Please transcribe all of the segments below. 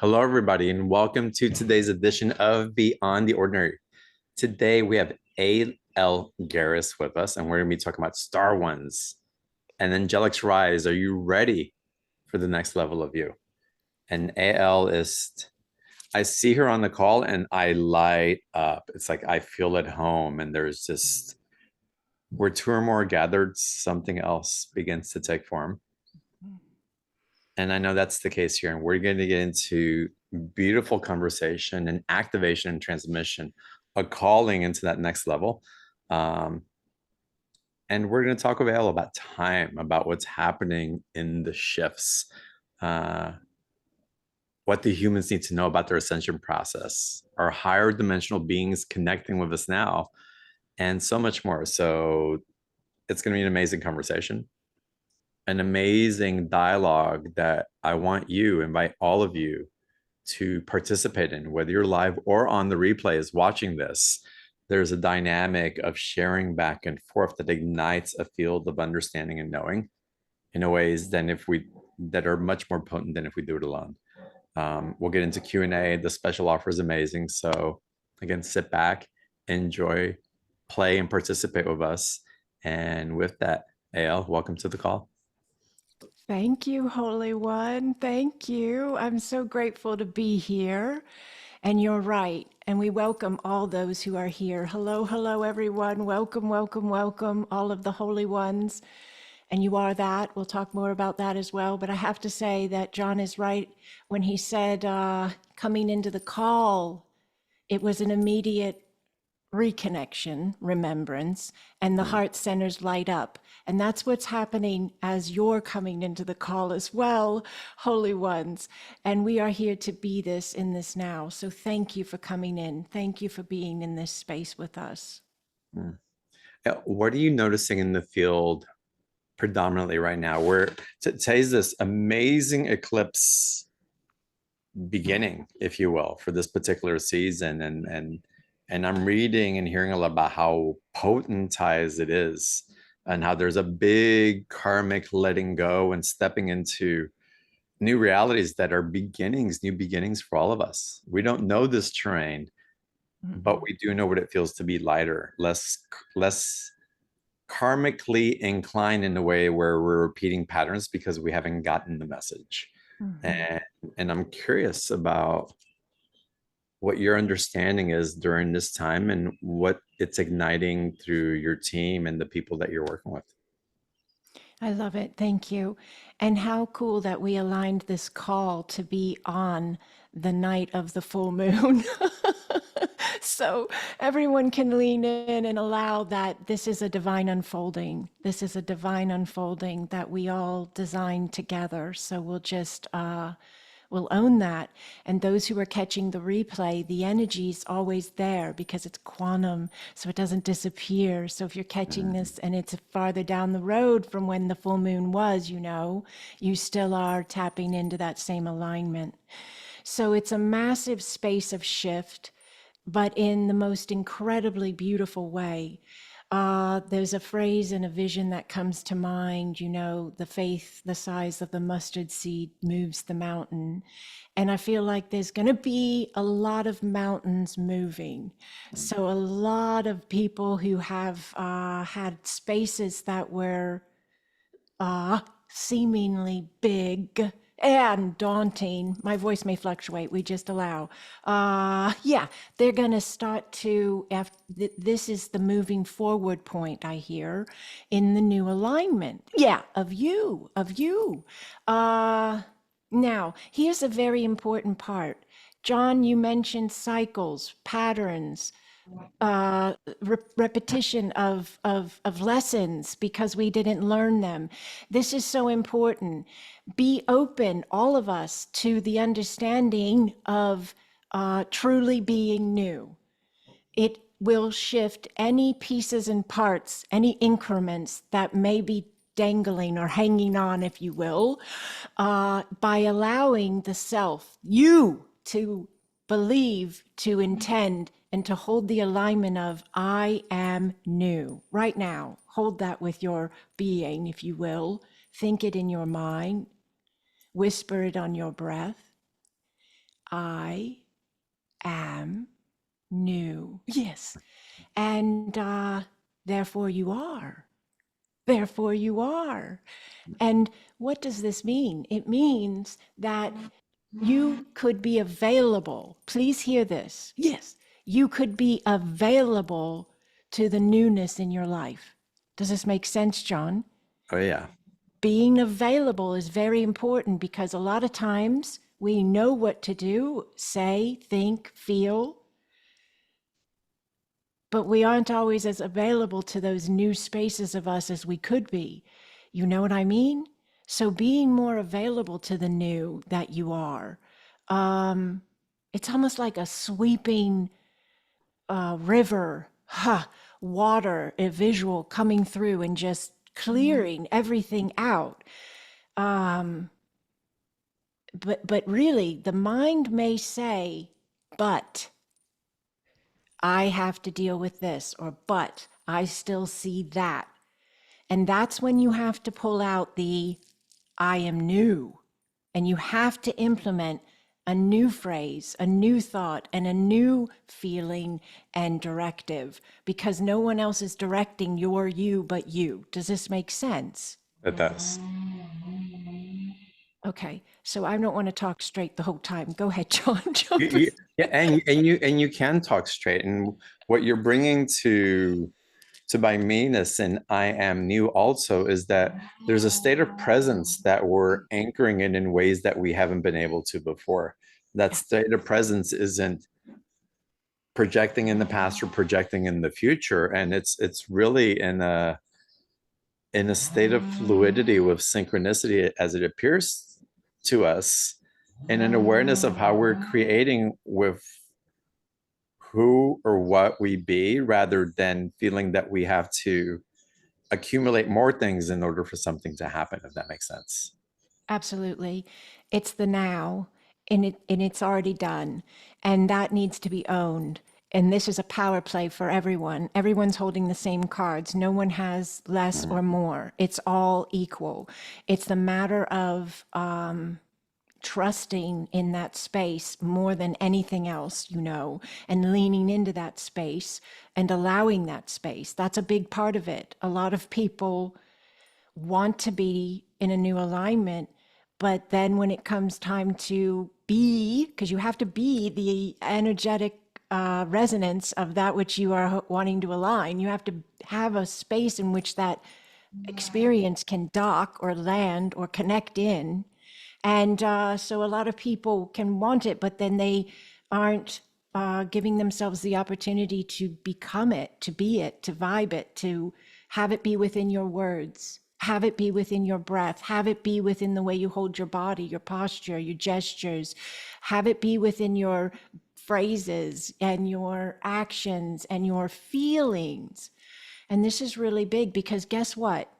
Hello, everybody, and welcome to today's edition of Beyond the Ordinary. Today, we have A.L. Garris with us, and we're going to be talking about Star Ones and Angelic's Rise. Are you ready for the next level of you? And A.L. is, I see her on the call and I light up. It's like I feel at home, and there's just, where two or more gathered, something else begins to take form. And I know that's the case here. And we're going to get into beautiful conversation and activation and transmission, a calling into that next level. Um, and we're going to talk with Ale about time, about what's happening in the shifts, uh, what the humans need to know about their ascension process, our higher dimensional beings connecting with us now, and so much more. So it's going to be an amazing conversation, an amazing dialogue that I want you, invite all of you to participate in, whether you're live or on the replays watching this. There's a dynamic of sharing back and forth that ignites a field of understanding and knowing in a ways than if we that are much more potent than if we do it alone. We'll get into Q&A. The special offer is amazing. So again, sit back, enjoy, play, and participate with us. And with that, AL, welcome to the call. Thank you, Holy One. Thank you. I'm so grateful to be here. And you're right. And we welcome all those who are here. Hello, hello, everyone. Welcome, welcome, welcome, all of the Holy Ones. And you are that. We'll talk more about that as well. But I have to say that John is right when he said coming into the call, it was an immediate reconnection, remembrance, and the heart centers light up. And that's what's happening as you're coming into the call as well, Holy Ones. And we are here to be this in this now. So thank you for coming in. Thank you for being in this space with us. What are you noticing in the field predominantly right now? Where today's this amazing eclipse beginning, if you will, for this particular season, and I'm reading and hearing a lot about how potentized it is, and how there's a big karmic letting go and stepping into new realities that are beginnings, new beginnings for all of us. We don't know this terrain, but we do know what it feels to be lighter, less karmically inclined in a way where we're repeating patterns because we haven't gotten the message. And I'm curious about what your understanding is during this time and what it's igniting through your team and the people that you're working with. I love it. Thank you. And how cool that we aligned this call to be on the night of the full moon. So everyone can lean in and allow that this is a divine unfolding. This is a divine unfolding that we all designed together. So we'll own that. And those who are catching the replay, the energy is always there because it's quantum, so it doesn't disappear. So if you're catching this and it's farther down the road from when the full moon was, you still are tapping into that same alignment. So it's a massive space of shift, but in the most incredibly beautiful way. There's a phrase and a vision that comes to mind, the faith the size of the mustard seed moves the mountain. And I feel like there's going to be a lot of mountains moving. So a lot of people who have had spaces that were seemingly big and daunting. My voice may fluctuate. We just allow. They're going to start to, this is the moving forward point, I hear, in the new alignment. Yeah, of you. Now, here's a very important part. John, you mentioned cycles, patterns, repetition of lessons because we didn't learn them. This is so important. Be open, all of us, to the understanding of truly being new. It will shift any pieces and parts, any increments that may be dangling or hanging on, if you will, by allowing the self, you, to believe, to intend, and to hold the alignment of I am new. Right now, hold that with your being, if you will. Think it in your mind. Whisper it on your breath. I am new. Yes. And therefore you are. Therefore you are. And what does this mean? It means that you could be available. Please hear this. Yes. You could be available to the newness in your life. Does this make sense, John? Oh, yeah. Being available is very important because a lot of times we know what to do, say, think, feel, but we aren't always as available to those new spaces of us as we could be. You know what I mean? So being more available to the new that you are, it's almost like a sweeping river, water, a visual coming through and just clearing everything out. But really, the mind may say, but I have to deal with this, or but I still see that. And that's when you have to pull out the I am new. And you have to implement a new phrase, a new thought, and a new feeling and directive because no one else is directing your you but you. Does this make sense? It does. Okay, so I don't want to talk straight the whole time. Go ahead, John. Yeah, and you can talk straight. And what you're bringing to my meanness and I am new also is that there's a state of presence that we're anchoring in ways that we haven't been able to before. That state of presence isn't projecting in the past or projecting in the future, and it's really in a state of fluidity with synchronicity as it appears to us, and an awareness of how we're creating with who or what we be, rather than feeling that we have to accumulate more things in order for something to happen, if that makes sense. Absolutely. It's the now and it's already done. And that needs to be owned. And this is a power play for everyone. Everyone's holding the same cards. No one has less or more. It's all equal. It's the matter of trusting in that space more than anything else, and leaning into that space and allowing that space. That's a big part of it. A lot of people want to be in a new alignment, but then when it comes time to be, because you have to be the energetic resonance of that which you are wanting to align, you have to have a space in which that experience can dock or land or connect in. And so a lot of people can want it, but then they aren't giving themselves the opportunity to become it, to be it, to vibe it, to have it be within your words, have it be within your breath, have it be within the way you hold your body, your posture, your gestures, have it be within your phrases and your actions and your feelings. And this is really big because guess what?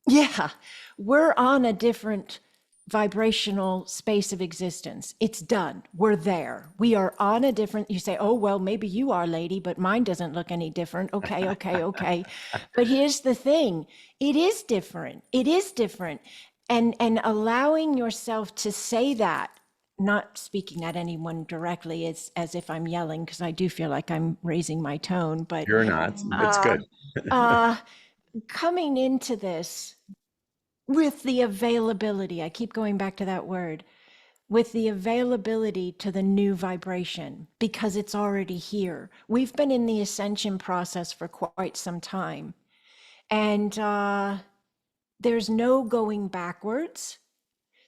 Yeah, we're on a different vibrational space of existence. It's done. We're there. We are on a different, you say, oh, well, maybe you are, lady, but mine doesn't look any different. Okay, okay, okay. But here's the thing. It is different. It is different. And allowing yourself to say that, not speaking at anyone directly as if I'm yelling, because I do feel like I'm raising my tone, but You're not. It's good. coming into this with the availability, I keep going back to that word, with the availability to the new vibration, because it's already here. We've been in the ascension process for quite some time. And there's no going backwards.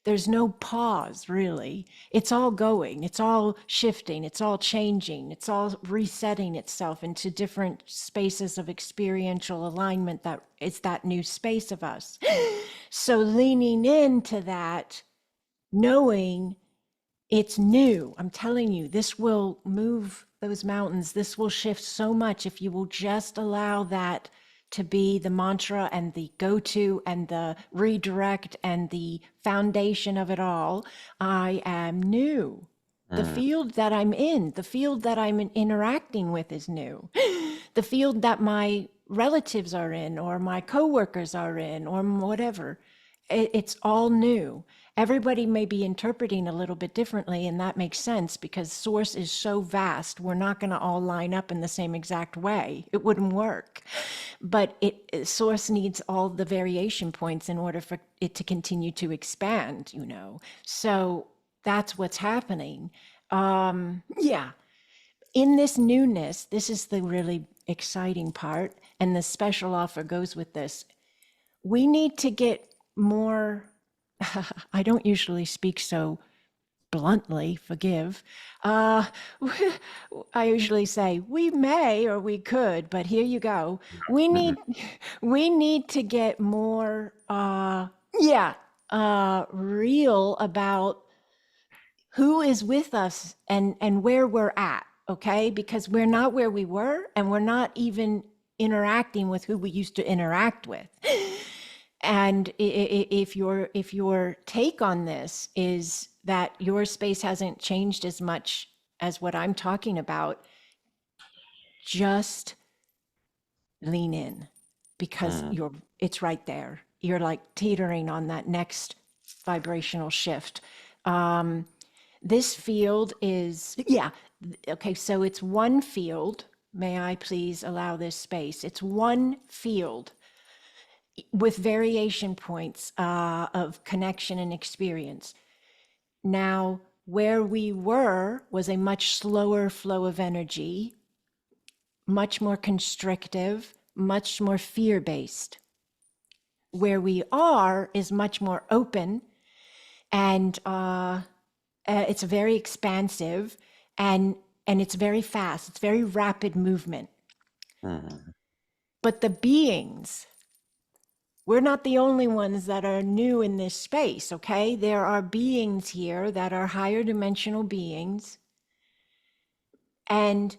There's no pause, really. It's all going, it's all shifting, it's all changing, it's all resetting itself into different spaces of experiential alignment that is that new space of us. So leaning into that, knowing it's new, I'm telling you, this will move those mountains. This will shift so much if you will just allow that to be the mantra and the go-to and the redirect and the foundation of it all. I am new. The field that I'm in, the field that I'm interacting with is new. The field that my relatives are in or my coworkers are in or whatever, It's all new. Everybody may be interpreting a little bit differently, and that makes sense because source is so vast. We're not going to all line up in the same exact way. It wouldn't work. But source needs all the variation points in order for it to continue to expand, you know. So that's what's happening. Yeah. In this newness, this is the really exciting part, and the special offer goes with this. We need to get more. I don't usually speak so bluntly, forgive. I usually say we may or we could, but here you go. We Mhm. need we need to get more real about who is with us and where we're at, okay? Because we're not where we were, and we're not even interacting with who we used to interact with. And if your take on this is that your space hasn't changed as much as what I'm talking about, just lean in, because Mm. it's right there. You're like teetering on that next vibrational shift. This field is, yeah, okay, so it's one field. May I please allow this space? It's one field with variation points of connection and experience. Now, where we were was a much slower flow of energy, much more constrictive, much more fear based. Where we are is much more open, and it's very expansive, and it's very fast. It's very rapid movement. Mhm. But the beings, we're not the only ones that are new in this space, okay? There are beings here that are higher dimensional beings, and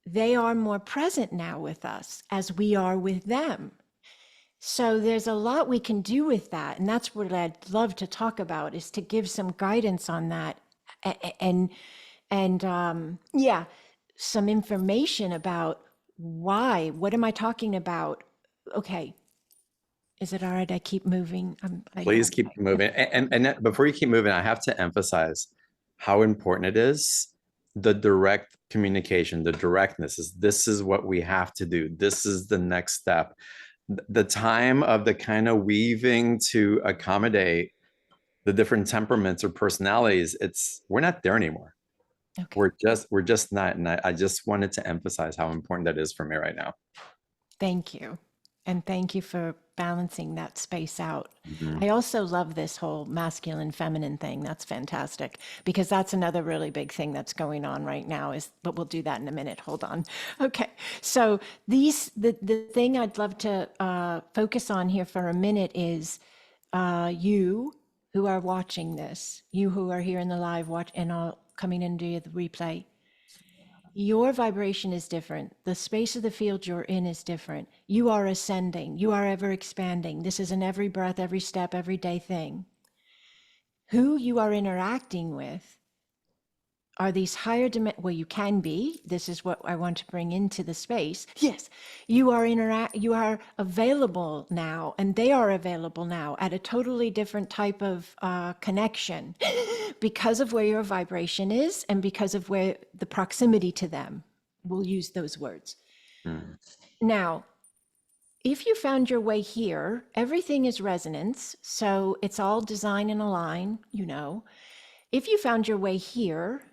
they are more present now with us as we are with them. So there's a lot we can do with that. And that's what I'd love to talk about, is to give some guidance on that, and some information about why. What am I talking about? Okay. Is it all right? I keep moving. I Please hope. keep moving. And before you keep moving, I have to emphasize how important it is, the direct communication, the directness is this is what we have to do. This is the next step. The time of the kind of weaving to accommodate the different temperaments or personalities, we're not there anymore. Okay. We're just not. And I just wanted to emphasize how important that is for me right now. Thank you. And thank you for balancing that space out. Mhm. I also love this whole masculine feminine thing. That's fantastic, because that's another really big thing that's going on right now, is, but we'll do that in a minute. Hold on. Okay. So the thing I'd love to focus on here for a minute is you who are watching this, you who are here in the live watch and all coming into the replay. Your vibration is different. The space of the field you're in is different. You are ascending. You are ever expanding. This is an every breath, every step, everyday thing. Who you are interacting with are these higher dimensions. Well, you can be. This is what I want to bring into the space. Yes, you are available now, and they are available now at a totally different type of connection, because of where your vibration is and because of where the proximity to them. We'll use those words. Mm. Now, if you found your way here, everything is resonance, so it's all design and align, you know. If you found your way here,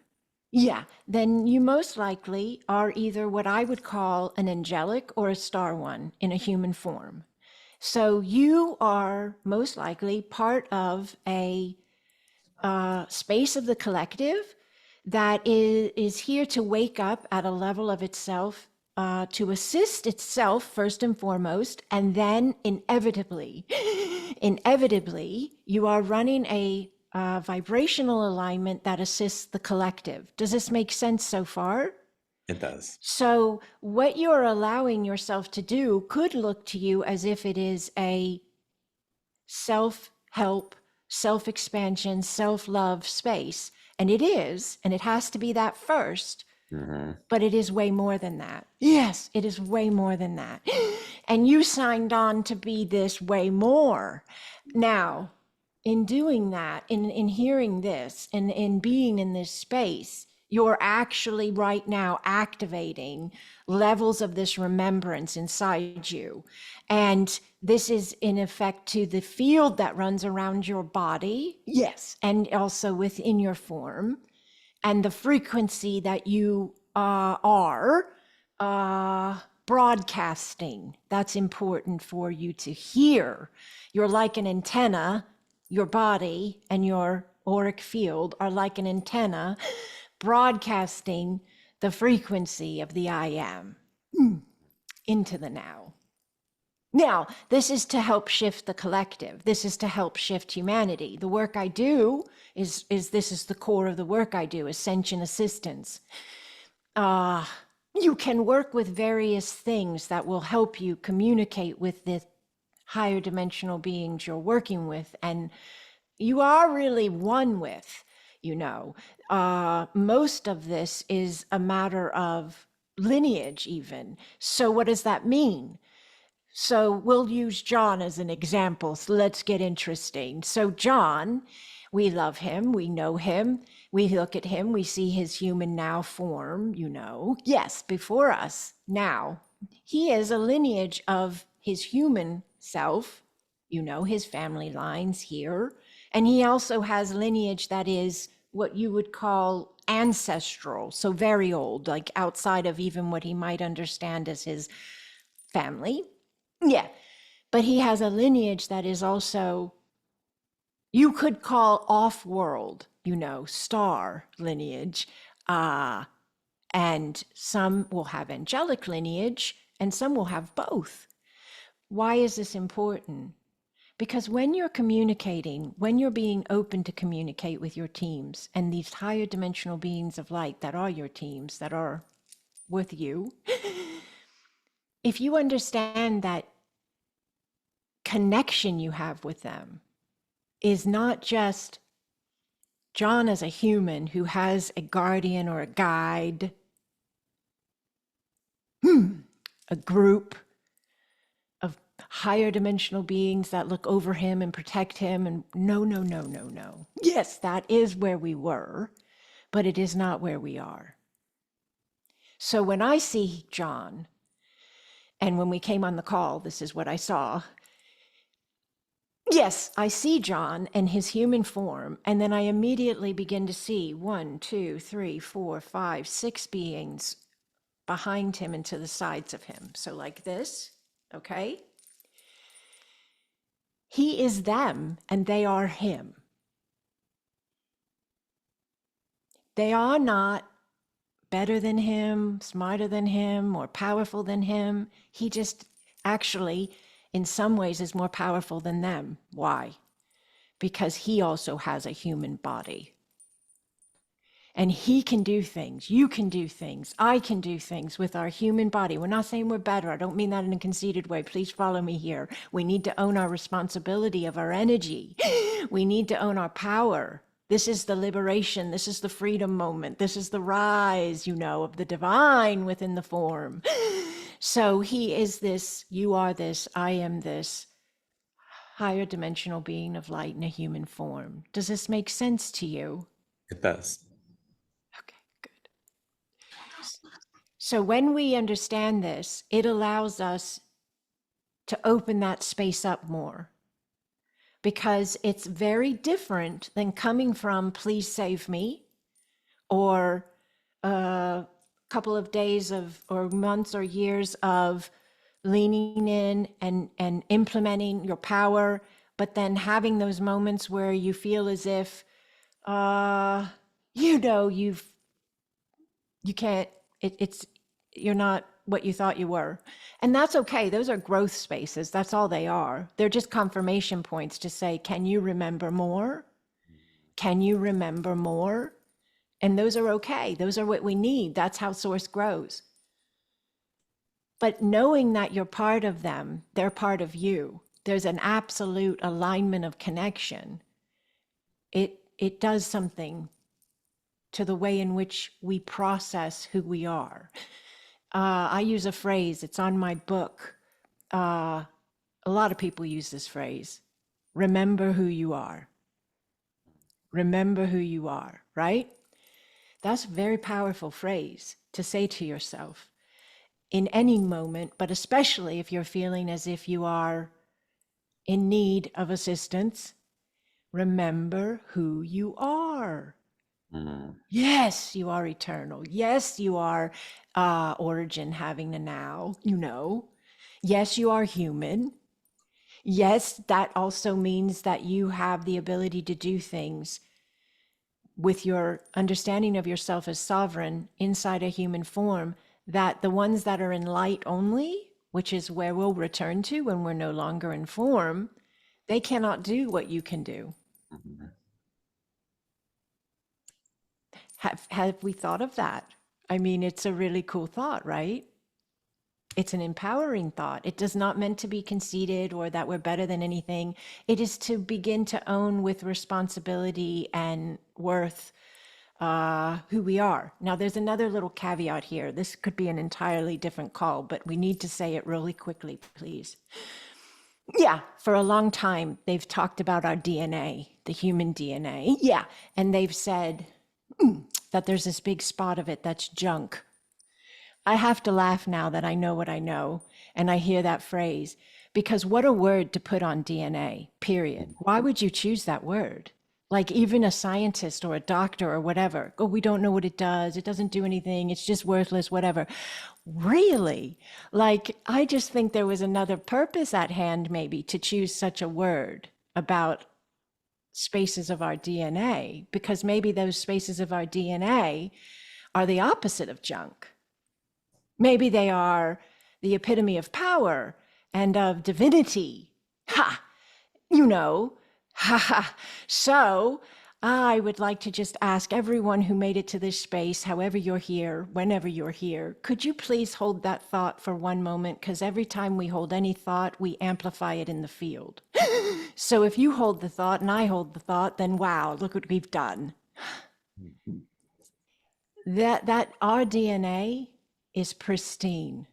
yeah, then you most likely are either what I would call an angelic or a star one in a human form. So you are most likely part of a space of the collective that is here to wake up at a level of itself, to assist itself first and foremost, and then inevitably, you are running a vibrational alignment that assists the collective. Does this make sense so far? It does. So what you're allowing yourself to do could look to you as if it is a self-help, self-expansion, self-love space. And it is, and it has to be that first, Mhm. but it is way more than that. Yes, it is way more than that. And you signed on to be this way more. Now, in doing that, in hearing this, and in being in this space, you're actually right now activating levels of this remembrance inside you. And this is in effect to the field that runs around your body. Yes. And also within your form, and the frequency that you are broadcasting. That's important for you to hear. You're like an antenna. Your body and your auric field are like an antenna broadcasting the frequency of the I am into the now. Now, this is to help shift the collective. This is to help shift humanity. The work I do is this is the core of the work I do, ascension assistance. You can work with various things that will help you communicate with the higher dimensional beings you're working with, and you are really one with, most of this is a matter of lineage even. So what does that mean? So we'll use John as an example. So let's get interesting. So John, we love him, we know him, we look at him, we see his human now form, Yes, before us now. He is a lineage of his human self, his family lines here. And he also has lineage that is what you would call ancestral, so very old, like outside of even what he might understand as his family. Yeah, but he has a lineage that is also, you could call off-world, star lineage. And some will have angelic lineage, and some will have both. Why is this important? Because when you're communicating, when you're being open to communicate with your teams and these higher dimensional beings of light that are your teams, that are with you, if you understand that connection you have with them is not just John as a human who has a guardian or a guide, a group of higher dimensional beings that look over him and protect him, and no. Yes, that is where we were, but it is not where we are. So when I see John, and when we came on the call, this is what I saw. Yes, I see John and his human form, and then I immediately begin to see 1, 2, 3, 4, 5, 6 beings behind him and to the sides of him. So like this, okay? He is them and they are him. They are not better than him, smarter than him, more powerful than him. He just actually, in some ways, is more powerful than them. Why? Because he also has a human body. And he can do things, you can do things, I can do things with our human body. We're not saying we're better. I don't mean that in a conceited way. Please follow me here. We need to own our responsibility of our energy. We need to own our power. This is the liberation. This is the freedom moment. This is the rise, of the divine within the form. So he is this, you are this, I am this higher dimensional being of light in a human form. Does this make sense to you? It does. Okay, good. So when we understand this, it allows us to open that space up more, because it's very different than coming from please save me, or a couple of days of or months or years of leaning in and implementing your power, but then having those moments where you feel as if you can't, you're not what you thought you were. And that's okay. Those are growth spaces. That's all they are. They're just confirmation points to say, can you remember more? Can you remember more? And those are okay. Those are what we need. That's how source grows. But knowing that you're part of them, they're part of you, there's an absolute alignment of connection. It does something to the way in which we process who we are. I use a phrase, it's on my book. A lot of people use this phrase, remember who you are. Remember who you are, right? That's a very powerful phrase to say to yourself in any moment, but especially if you're feeling as if you are in need of assistance. Remember who you are. Mm. Yes, you are eternal. Yes, you are origin having a now, you know. Yes, you are human. Yes, that also means that you have the ability to do things with your understanding of yourself as sovereign inside a human form, that the ones that are in light only, which is where we'll return to when we're no longer in form, they cannot do what you can do. Mhm. Have we thought of that? I mean, it's a really cool thought, right? It's an empowering thought. It does not meant to be conceited or that we're better than anything. It is to begin to own with responsibility and worth who we are. Now, there's another little caveat here. This could be an entirely different call, but we need to say it really quickly, please. Yeah, for a long time, they've talked about our DNA, the human DNA. Yeah, and they've said that there's this big spot of it that's junk. I have to laugh now that I know what I know and I hear that phrase, because what a word to put on DNA, period. Why would you choose that word? Like even a scientist or a doctor or whatever, oh, we don't know what it does. It doesn't do anything. It's just worthless, whatever. Really? Like, I just think there was another purpose at hand, maybe, to choose such a word about spaces of our DNA, because maybe those spaces of our DNA are the opposite of junk. Maybe they are the epitome of power and of divinity. Ha! You know, ha ha. So I would like to just ask everyone who made it to this space, however you're here, whenever you're here, could you please hold that thought for one moment? Because every time we hold any thought, we amplify it in the field. So if you hold the thought and I hold the thought, then wow, look what we've done. That our DNA is pristine.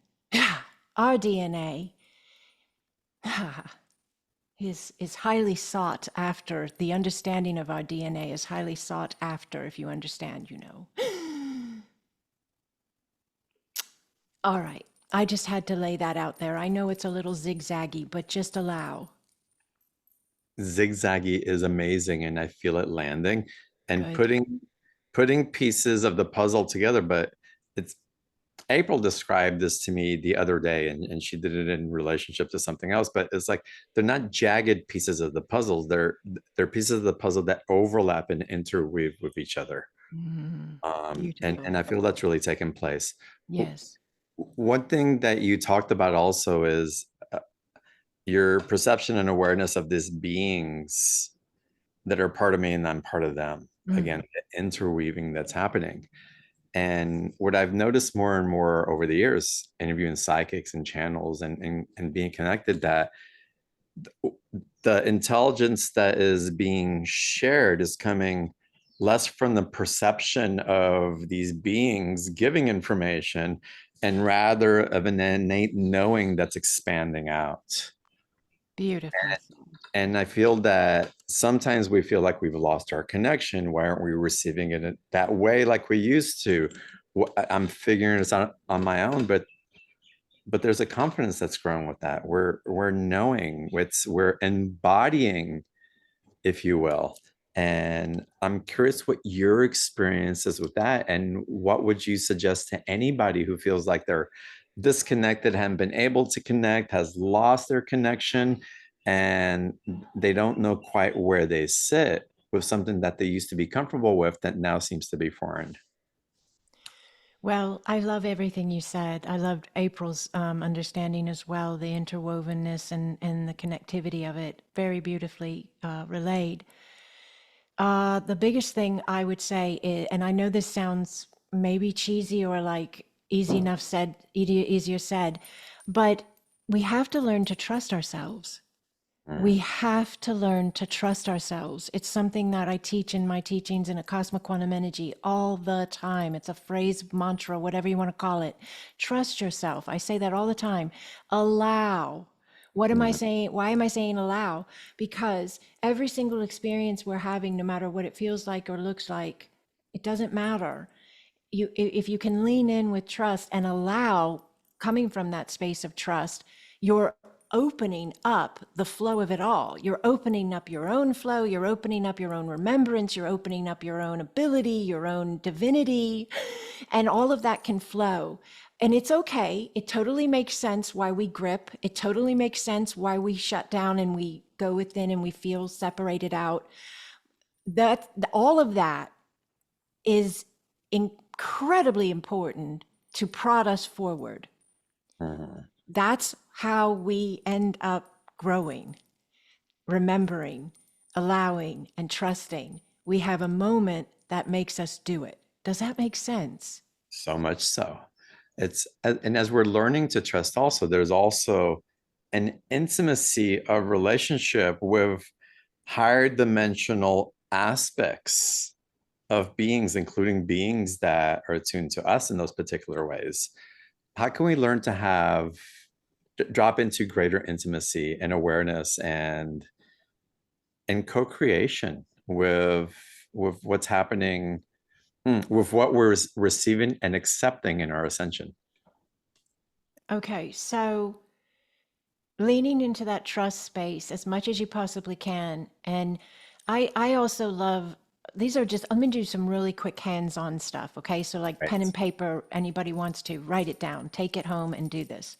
Our DNA is highly sought after. The understanding of our DNA is highly sought after, if you understand, you know. All right. I just had to lay that out there. I know it's a little zigzaggy, but just allow. Zigzaggy is amazing, and I feel it landing and Good. putting pieces of the puzzle together. But it's April described this to me the other day, and she did it in relationship to something else. But it's like they're not jagged pieces of the puzzles. They're pieces of the puzzle that overlap and interweave with each other. And Beautiful. I feel that's really taken place. Yes. One thing that you talked about also is your perception and awareness of these beings that are part of me and I'm part of them. Mm. Again, the interweaving that's happening. And what I've noticed more and more over the years, interviewing psychics and channels and being connected, that the intelligence that is being shared is coming less from the perception of these beings giving information and rather of an innate knowing that's expanding out. Beautiful. And I feel that sometimes we feel like we've lost our connection. Why aren't we receiving it that way like we used to? I'm figuring this out on my own, but there's a confidence that's grown with that. We're knowing, we're embodying, if you will. And I'm curious what your experience is with that, and what would you suggest to anybody who feels like they're disconnected, haven't been able to connect, has lost their connection, and they don't know quite where they sit with something that they used to be comfortable with that now seems to be foreign. Well, I love everything you said. I loved April's understanding as well, the interwovenness and the connectivity of it, very beautifully relayed. The biggest thing I would say is, and I know this sounds maybe cheesy or like easy enough said, easier said, but we have to learn to trust ourselves. We Mm, have to learn to trust ourselves. It's something that I teach in my teachings in a cosmic quantum energy all the time. It's a phrase, mantra, whatever you want to call it. Trust yourself. I say that all the time. Allow. What am I Mm, saying? Why am I saying allow? Because every single experience we're having, no matter what it feels like or looks like, it doesn't matter. If you can lean in with trust and allow, coming from that space of trust, you're opening up the flow of it all. You're opening up your own flow, you're opening up your own remembrance, you're opening up your own ability, your own divinity, and all of that can flow. And it's okay. It totally makes sense why we grip. It totally makes sense why we shut down and we go within and we feel separated out. That all of that is incredibly important to prod us forward. mm. That's how we end up growing, remembering, allowing, and trusting. We have a moment that makes us do it. Does that make sense? So much so. And as we're learning to trust also, there's also an intimacy of relationship with higher dimensional aspects of beings, including beings that are attuned to us in those particular ways. How can we learn to drop into greater intimacy and awareness and co-creation with what's happening, with what we're receiving and accepting in our ascension? Okay, so leaning into that trust space as much as you possibly can. And I also love, these are just, I'm going to do some really quick hands-on stuff. Okay. So like pen Right. and paper, anybody wants to write it down, take it home and do this.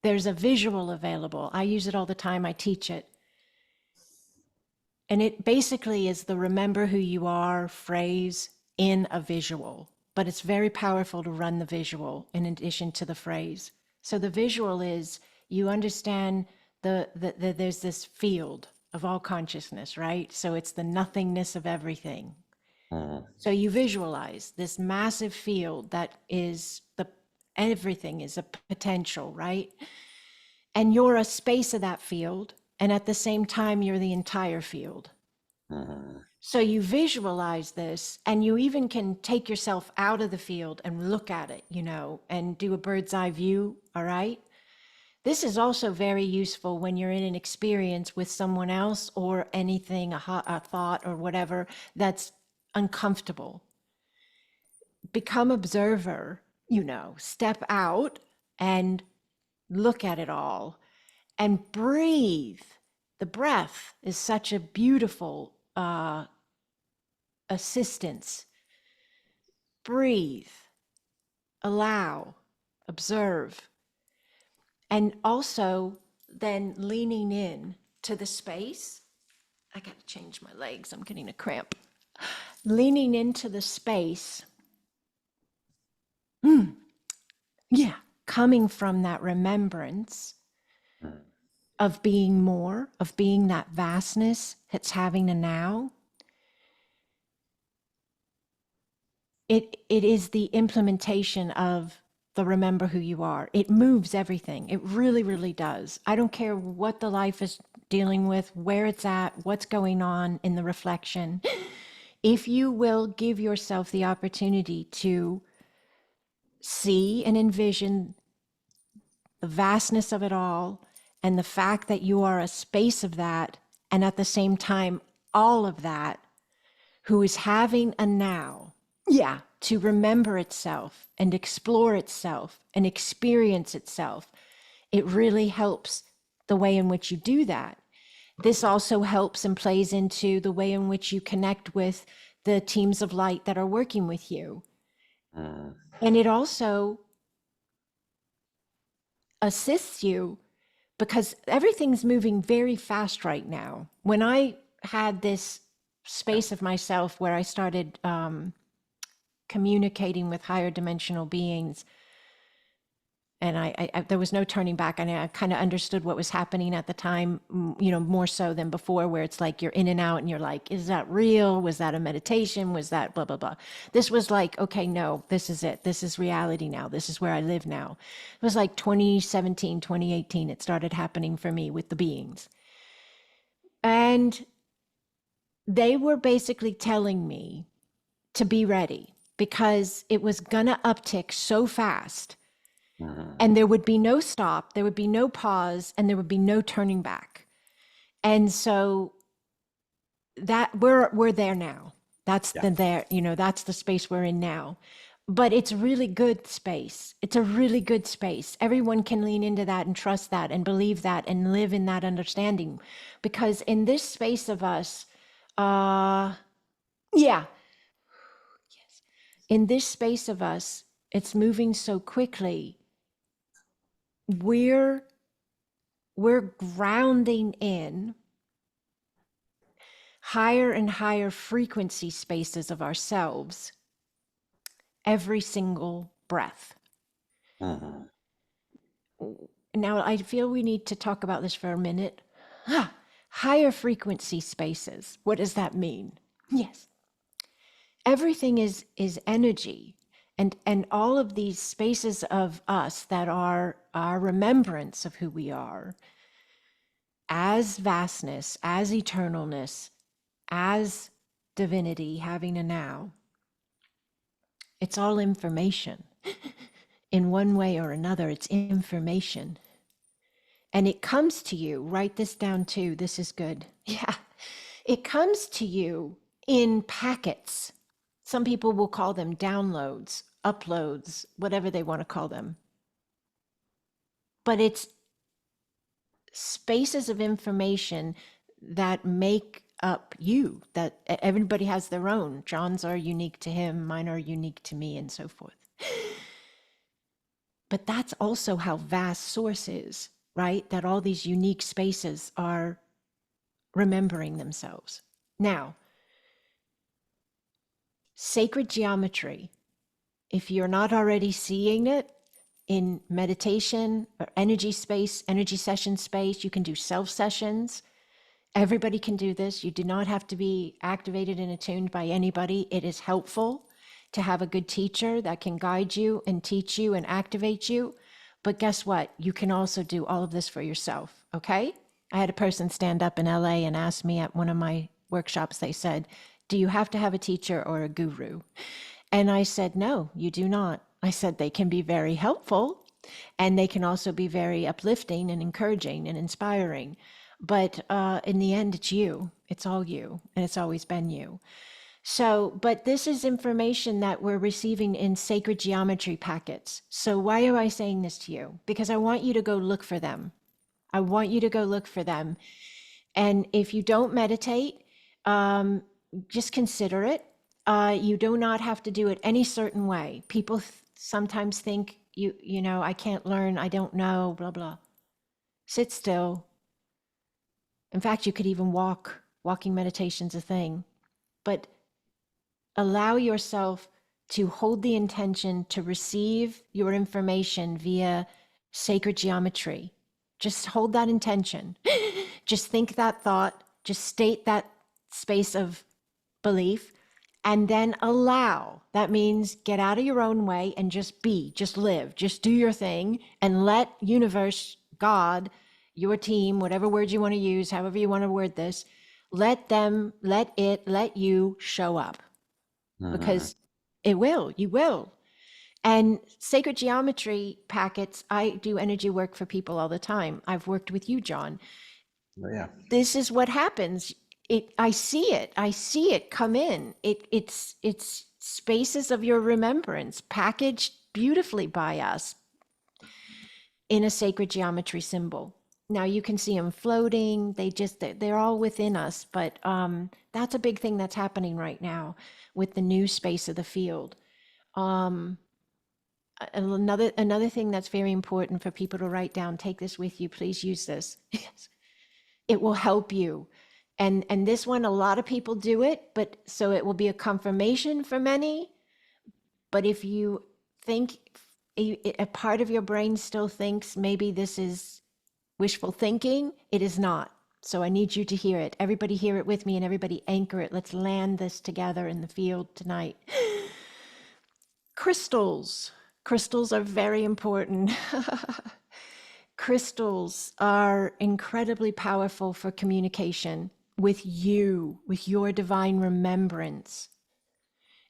There's a visual available. I use it all the time. I teach it. And it basically is the remember who you are phrase in a visual, but it's very powerful to run the visual in addition to the phrase. So the visual is you understand there's this field of all consciousness, right? So it's the nothingness of everything. Mm, So you visualize this massive field that is the everything is a potential, right? And you're a space of that field. And at the same time, you're the entire field. mm, So you visualize this, and you even can take yourself out of the field and look at it, and do a bird's eye view. All right. This is also very useful when you're in an experience with someone else or anything, a thought or whatever that's uncomfortable. Become observer, step out and look at it all and breathe. The breath is such a beautiful assistance. Breathe, allow, observe, and also then leaning in to the space. I got to change my legs, I'm getting a cramp. Leaning into the space, yeah, coming from that remembrance mm. of being more, of being that vastness that's having a now. It is the implementation of the remember who you are. It moves everything. It really, really does. I don't care what the life is dealing with, where it's at, what's going on in the reflection. If you will give yourself the opportunity to see and envision the vastness of it all and the fact that you are a space of that, and at the same time, all of that, who is having a now, yeah, to remember itself and explore itself and experience itself. It really helps the way in which you do that. This also helps and plays into the way in which you connect with the teams of light that are working with you. Mm. And it also assists you because everything's moving very fast right now. When I had this space of myself where I started communicating with higher dimensional beings, and I there was no turning back. And I kind of understood what was happening at the time, more so than before, where it's like you're in and out and you're like, is that real? Was that a meditation? Was that blah, blah, blah? This was like, okay, no, this is it. This is reality now. This is where I live now. It was like 2017, 2018. It started happening for me with the beings. And they were basically telling me to be ready because it was going to uptick so fast. And there would be no stop, there would be no pause, and there would be no turning back. And so that we're there now. That's Yeah. the there, that's the space we're in now. But it's really good space. It's a really good space. Everyone can lean into that and trust that and believe that and live in that understanding. Because in this space of us, yeah, in this space of us, it's moving so quickly. We're grounding in higher and higher frequency spaces of ourselves every single breath. Mm-hmm. Now, I feel we need to talk about this for a minute. Higher frequency spaces. What does that mean? Yes. Everything is energy. And all of these spaces of us that are our remembrance of who we are as vastness, as eternalness, as divinity having a now. It's all information. In one way or another, it's information. And it comes to you, write this down too, this is good. Yeah. It comes to you in packets. Some people will call them downloads, uploads, whatever they want to call them. But it's spaces of information that make up you, that everybody has their own. John's are unique to him, mine are unique to me, and so forth. But that's also how vast Source is, right? That all these unique spaces are remembering themselves. Now, sacred geometry, if you're not already seeing it in meditation or energy space, energy session space, you can do self sessions. Everybody can do this. You do not have to be activated and attuned by anybody. It is helpful to have a good teacher that can guide you and teach you and activate you. But guess what? You can also do all of this for yourself, okay? I had a person stand up in LA and ask me at one of my workshops, they said, do you have to have a teacher or a guru? And I said, no, you do not. I said, they can be very helpful and they can also be very uplifting and encouraging and inspiring. But in the end, it's you. It's all you. And it's always been you. So, but this is information that we're receiving in sacred geometry packets. So why am I saying this to you? Because I want you to go look for them. I want you to go look for them. And if you don't meditate, just consider it. You do not have to do it any certain way. People sometimes think, you know, I can't learn, I don't know, blah, blah. Sit still. In fact, you could even walk. Walking meditation's a thing. But allow yourself to hold the intention to receive your information via sacred geometry. Just hold that intention. Just think that thought. Just state that space of belief. And then allow. That means get out of your own way and just be, just live, just do your thing and let universe, God, your team, whatever words you want to use, however you want to word this, let you show up. Because it will, you will. And sacred geometry packets, I do energy work for people all the time. I've worked with you, John. Oh, yeah. This is what happens. I see it come in. It's spaces of your remembrance packaged beautifully by us in a sacred geometry symbol. Now you can see them floating. They're all within us, but that's a big thing that's happening right now with the new space of the field. Another thing that's very important for people to write down, take this with you, please use this. Yes. It will help you. And this one, a lot of people do it, but so it will be a confirmation for many. But if you think a part of your brain still thinks maybe this is wishful thinking, it is not. So I need you to hear it. Everybody hear it with me and everybody anchor it. Let's land this together in the field tonight. Crystals. Crystals are very important. Crystals are incredibly powerful for communication with you, with your divine remembrance.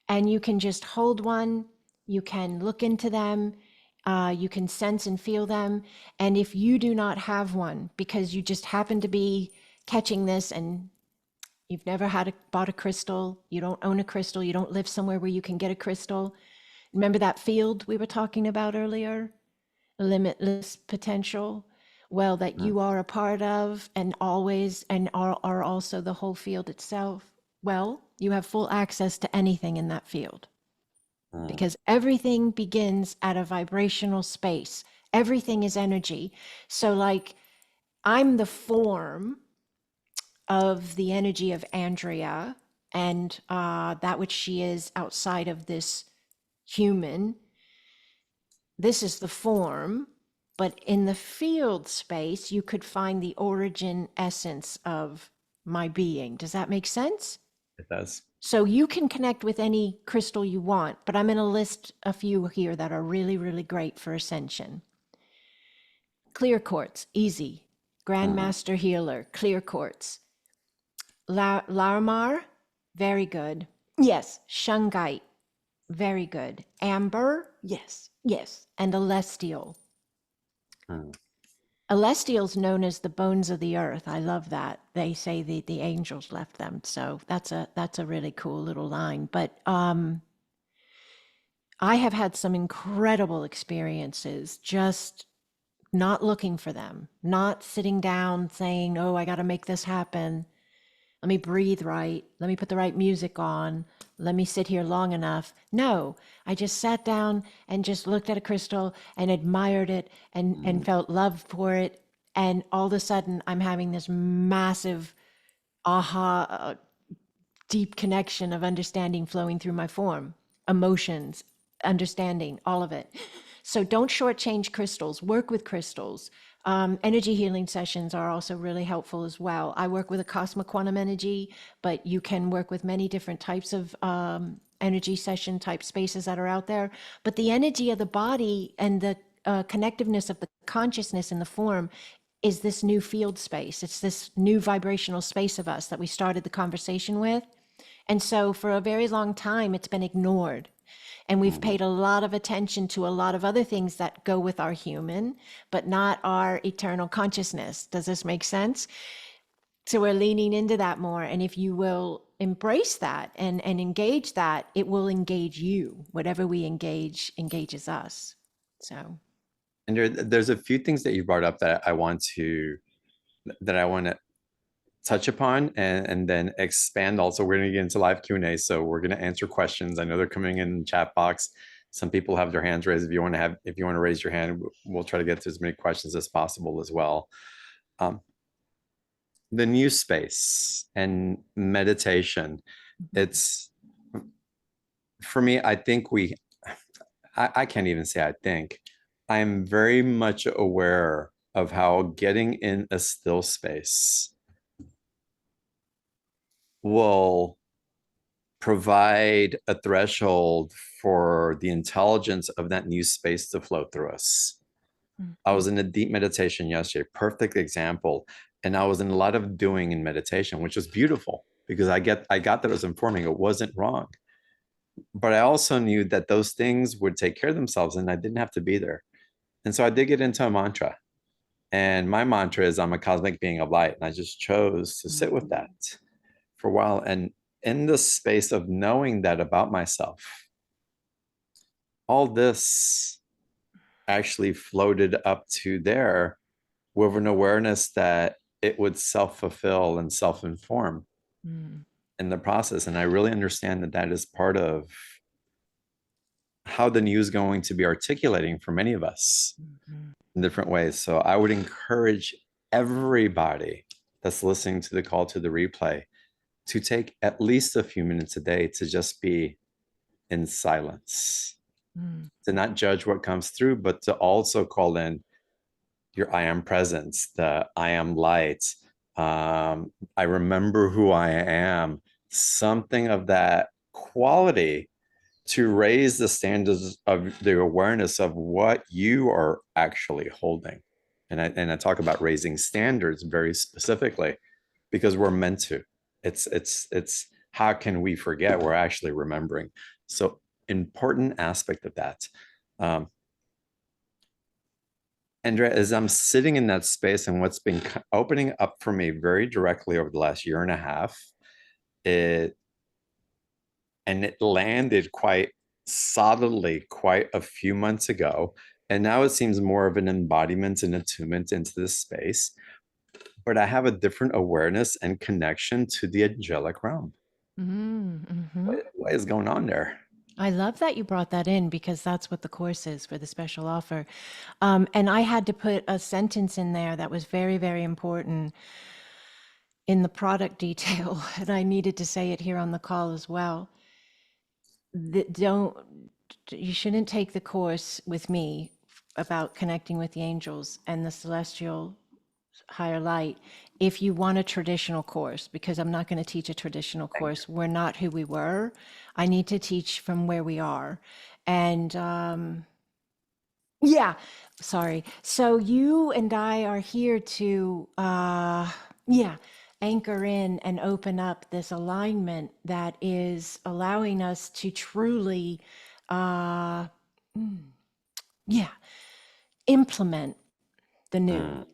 And you can just hold one, you can look into them. You can sense and feel them. And if you do not have one, because you just happen to be catching this and you've never bought a crystal, you don't own a crystal, you don't live somewhere where you can get a crystal. Remember that field we were talking about earlier? Limitless potential? Well, that you are a part of and always and are also the whole field itself. Well, you have full access to anything in that field Mm. because everything begins at a vibrational space. Everything is energy. So, like, I'm the form of the energy of Andrea and that which she is outside of this human. This is the form, but in the field space, you could find the origin essence of my being. Does that make sense? It does. So you can connect with any crystal you want, but I'm going to list a few here that are really, really great for ascension. Clear quartz, easy. Mm. Grandmaster healer, clear quartz. Larimar, very good. Yes, shungite, very good. Amber, yes, yes. And celestial. Mm. Celestial's known as the bones of the earth. I love that. They say the angels left them. So that's a really cool little line. But I have had some incredible experiences just not looking for them, not sitting down saying, oh, I got to make this happen. Let me breathe right. Let me put the right music on. Let me sit here long enough. No, I just sat down and just looked at a crystal and admired it and Mm. felt love for it. And all of a sudden, I'm having this massive aha, deep connection of understanding flowing through my form, emotions, understanding, all of it. So don't shortchange crystals, work with crystals. Energy healing sessions are also really helpful as well. I work with a cosmic quantum energy, but you can work with many different types of energy session type spaces that are out there. But the energy of the body and the connectiveness of the consciousness in the form is this new field space. It's this new vibrational space of us that we started the conversation with. And so for a very long time, it's been ignored. And we've Mm. paid a lot of attention to a lot of other things that go with our human, but not our eternal consciousness. Does this make sense? So we're leaning into that more. And if you will embrace that and engage that, it will engage you. Whatever we engage engages us. So And there's a few things that you brought up that I want to touch upon and then expand. Also, we're going to get into live Q&A, so we're going to answer questions. I know they're coming in the chat box. Some people have their hands raised. If you want to raise your hand, we'll try to get to as many questions as possible as well. The new space and meditation, it's, for me, I think I can't even say I think, I'm very much aware of how getting in a still space will provide a threshold for the intelligence of that new space to flow through us. I was in a deep meditation yesterday, perfect example. And I was in a lot of doing in meditation, which was beautiful because I got that it was informing. It wasn't wrong. But I also knew that those things would take care of themselves and I didn't have to be there. And so I did get into a mantra. And my mantra is I'm a cosmic being of light. And I just chose to sit with that for a while. And in the space of knowing that about myself, all this actually floated up to there with an awareness that it would self-fulfill and self-inform in the process. And I really understand that that is part of how the new is going to be articulating for many of us in different ways. So I would encourage everybody that's listening to the call to the replay to take at least a few minutes a day to just be in silence, to not judge what comes through, but to also call in your I am presence, the I am light. I remember who I am, something of that quality to raise the standards of the awareness of what you are actually holding. And I talk about raising standards very specifically because we're meant to. It's how can we forget? We're actually remembering. So important aspect of that. Um, Andrea, as I'm sitting in that space and what's been opening up for me very directly over the last year and a half, it and it landed quite solidly quite a few months ago. And now it seems more of an embodiment and attunement into this space. But I have a different awareness and connection to the angelic realm. Mm-hmm. What is going on there? I love that you brought that in because that's what the course is for the special offer. And I had to put a sentence in there that was very, very important in the product detail, and I needed to say it here on the call as well. Don't you shouldn't take the course with me about connecting with the angels and the celestial higher light if you want a traditional course, because I'm not going to teach a traditional Thank course. We're not who we were. I need to teach from where we are. And yeah, sorry. So you and I are here to, yeah, anchor in and open up this alignment that is allowing us to truly, uh, yeah, implement the you. new.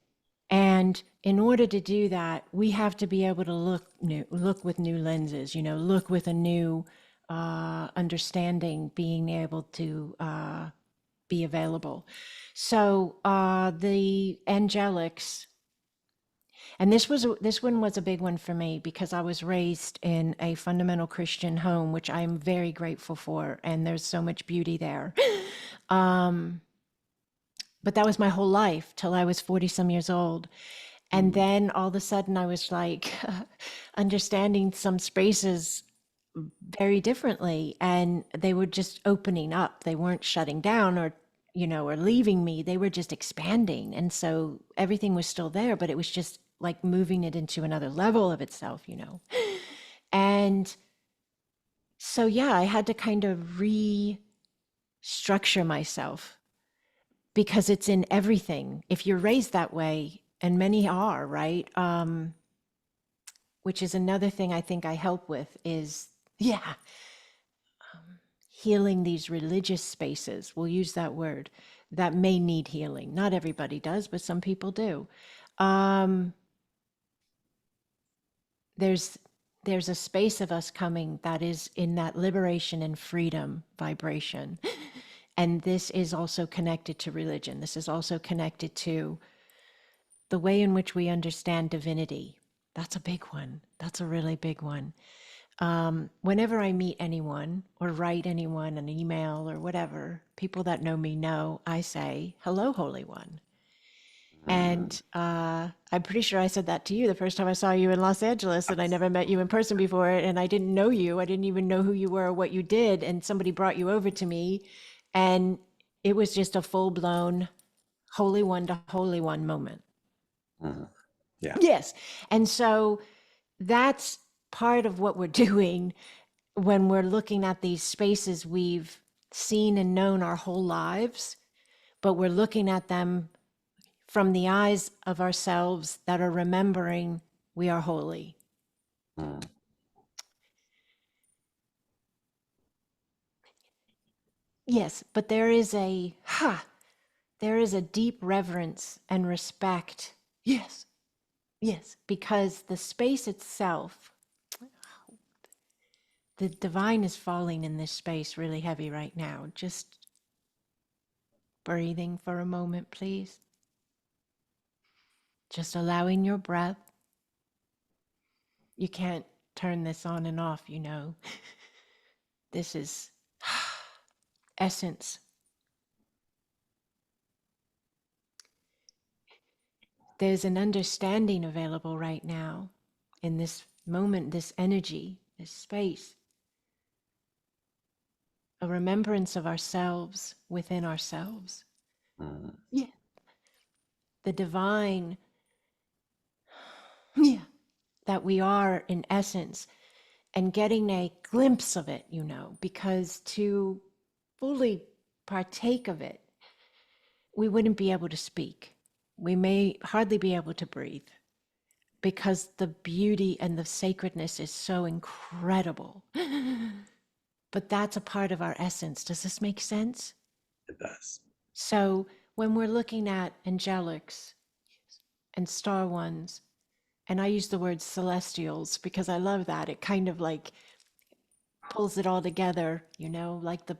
And in order to do that, we have to be able to look with new lenses, look with a new understanding, being able to be available. So the angelics, and this one was a big one for me because I was raised in a fundamental Christian home, which I'm very grateful for, and there's so much beauty there. But that was my whole life till I was 40 some years old. And then all of a sudden I was like understanding some spaces very differently, and they were just opening up. They weren't shutting down or or leaving me. They were just expanding. And so everything was still there, but it was just like moving it into another level of itself. And so yeah, I had to kind of restructure myself because it's in everything. If you're raised that way, and many are, right? Which is another thing I think I help with is, yeah, healing these religious spaces. We'll use that word that may need healing. Not everybody does, but some people do. Um, there's there's a space of us coming that is in that liberation and freedom vibration. And this is also connected to religion. This is also connected to the way in which we understand divinity. That's a big one. That's a really big one. Whenever I meet anyone or write anyone an email or whatever, people that know me know, I say, "Hello, Holy One." And I'm pretty sure I said that to you the first time I saw you in Los Angeles, and I never met you in person before, and I didn't know you. I didn't even know who you were or what you did, and somebody brought you over to me, and it was just a full-blown Holy One to Holy One moment. Yeah. Yes. And so that's part of what we're doing when we're looking at these spaces we've seen and known our whole lives, but we're looking at them from the eyes of ourselves that are remembering we are holy. Yes, but there is a deep reverence and respect. Yes, yes, because the space itself, the divine is falling in this space really heavy right now. Just breathing for a moment, please. Just allowing your breath. You can't turn this on and off. This is essence. There's an understanding available right now in this moment, this energy, this space, a remembrance of ourselves within ourselves. Yeah. The divine, yeah, that we are in essence, and getting a glimpse of it, because to fully partake of it, we wouldn't be able to speak. We may hardly be able to breathe because the beauty and the sacredness is so incredible. But that's a part of our essence. Does this make sense? It does. So when we're looking at angelics and star ones, and I use the word celestials because I love that. It kind of like pulls it all together, like the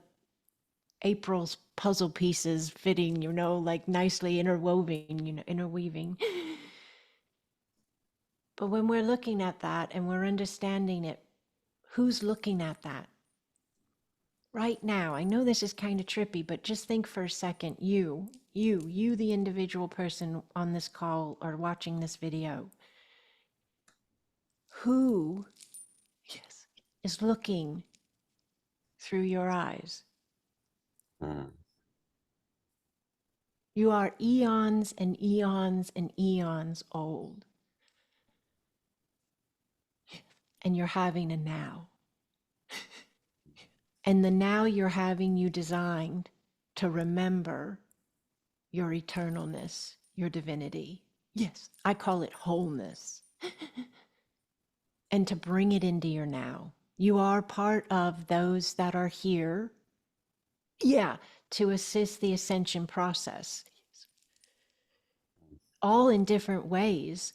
April's puzzle pieces fitting, like nicely interwoven, interweaving. But when we're looking at that and we're understanding it, who's looking at that? Right now, I know this is kind of trippy, but just think for a second, you, the individual person on this call or watching this video, who, yes, is looking through your eyes? Mm. You are eons and eons and eons old, and you're having a now. And the now you're having, you designed to remember your eternalness, your divinity. Yes, I call it wholeness. And to bring it into your now. You are part of those that are here, yeah, to assist the ascension process, all in different ways.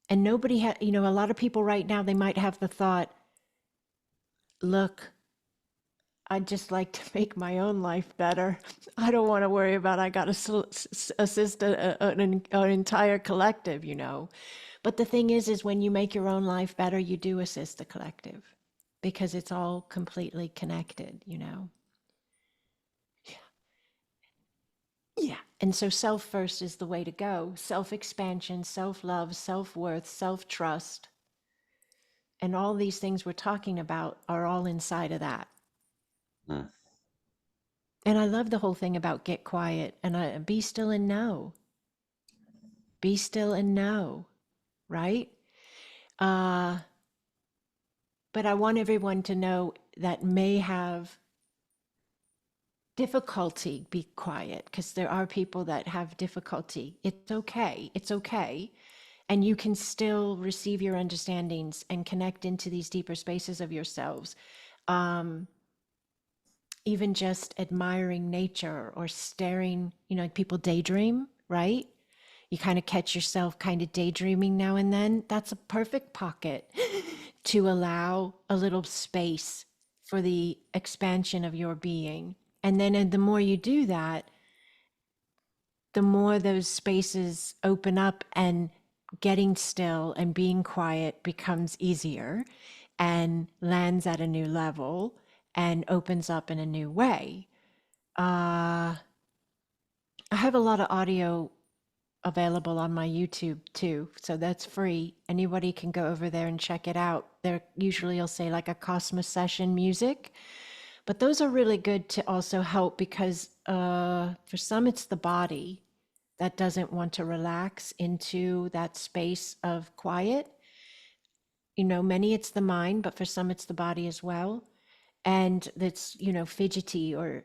And nobody had, a lot of people right now, they might have the thought, look, I'd just like to make my own life better. I don't want to worry about I got to assist an entire collective, But the thing is when you make your own life better, you do assist the collective because it's all completely connected, Yeah. Yeah. And so self first is the way to go. Self-expansion, self-love, self-worth, self-trust, and all these things we're talking about are all inside of that. Mm. And I love the whole thing about get quiet and be still and know. Be still and know, right? Uh, but I want everyone to know that may have difficulty be quiet because there are people that have difficulty. It's okay. It's okay. And you can still receive your understandings and connect into these deeper spaces of yourselves. Even just admiring nature or staring, like people daydream, right? You kind of catch yourself kind of daydreaming now and then. That's a perfect pocket to allow a little space for the expansion of your being. And then the more you do that, the more those spaces open up and getting still and being quiet becomes easier and lands at a new level and opens up in a new way. I have a lot of audio available on my YouTube too, so that's free. Anybody can go over there and check it out. There usually you'll say like a Cosmos session music, but those are really good to also help because for some it's the body that doesn't want to relax into that space of quiet. Many it's the mind, but for some it's the body as well. And that's, fidgety or,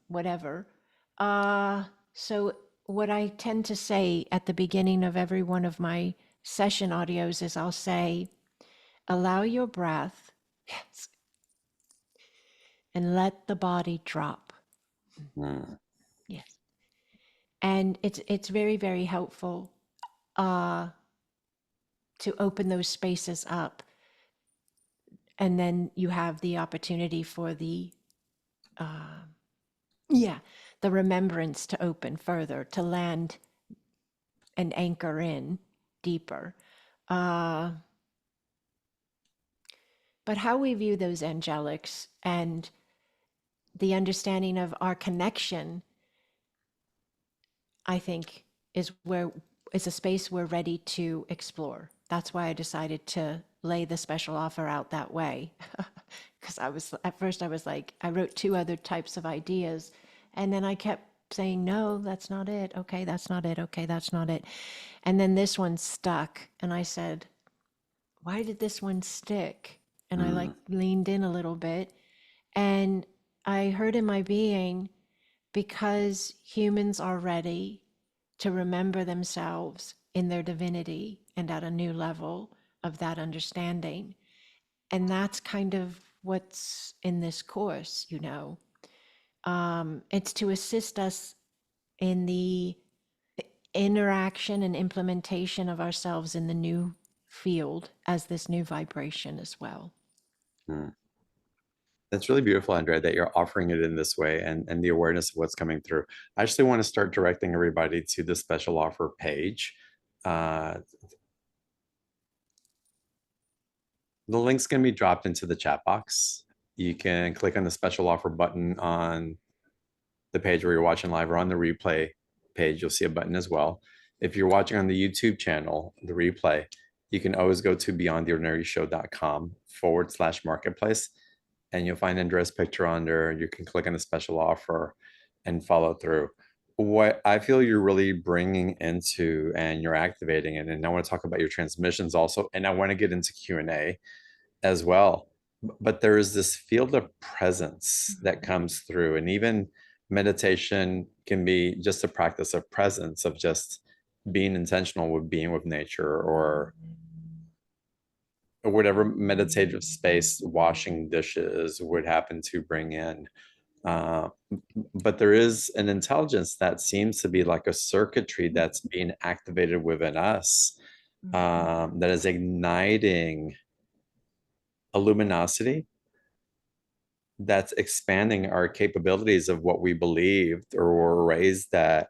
whatever. So what I tend to say at the beginning of every one of my session audios is I'll say, allow your breath, yes, and let the body drop. Mm. Yes. And it's very, very helpful to open those spaces up. And then you have the opportunity for the the remembrance to open further, to land and anchor in deeper. But how we view those angelics and the understanding of our connection, I think, is a space we're ready to explore. That's why I decided to lay the special offer out that way. Because at first I was like, I wrote 2 other types of ideas, and then I kept saying, no, that's not it. Okay, that's not it. Okay, that's not it. And then this one stuck, and I said, why did this one stick? And I like leaned in a little bit, and I heard in my being, because humans are ready to remember themselves in their divinity and at a new level of that understanding. And that's kind of what's in this course, It's to assist us in the interaction and implementation of ourselves in the new field as this new vibration as well. Hmm. That's really beautiful, Andrea, that you're offering it in this way and the awareness of what's coming through. I actually want to start directing everybody to the special offer page. Uh, the link's going to be dropped into the chat box. You can click on the special offer button on the page where you're watching live, or on the replay page, you'll see a button as well. If you're watching on the YouTube channel, the replay, you can always go to beyondtheordinaryshow.com/marketplace, and you'll find Andrea's picture on there. You can click on the special offer and follow through. What I feel you're really bringing into and you're activating it, and I want to talk about your transmissions also, and I want to get into Q&A as well. But there is this field of presence that comes through, and even meditation can be just a practice of presence, of just being intentional with being with nature, or whatever meditative space washing dishes would happen to bring in. Uh, but there is an intelligence that seems to be like a circuitry that's being activated within us, that is igniting a luminosity that's expanding our capabilities of what we believed or were raised that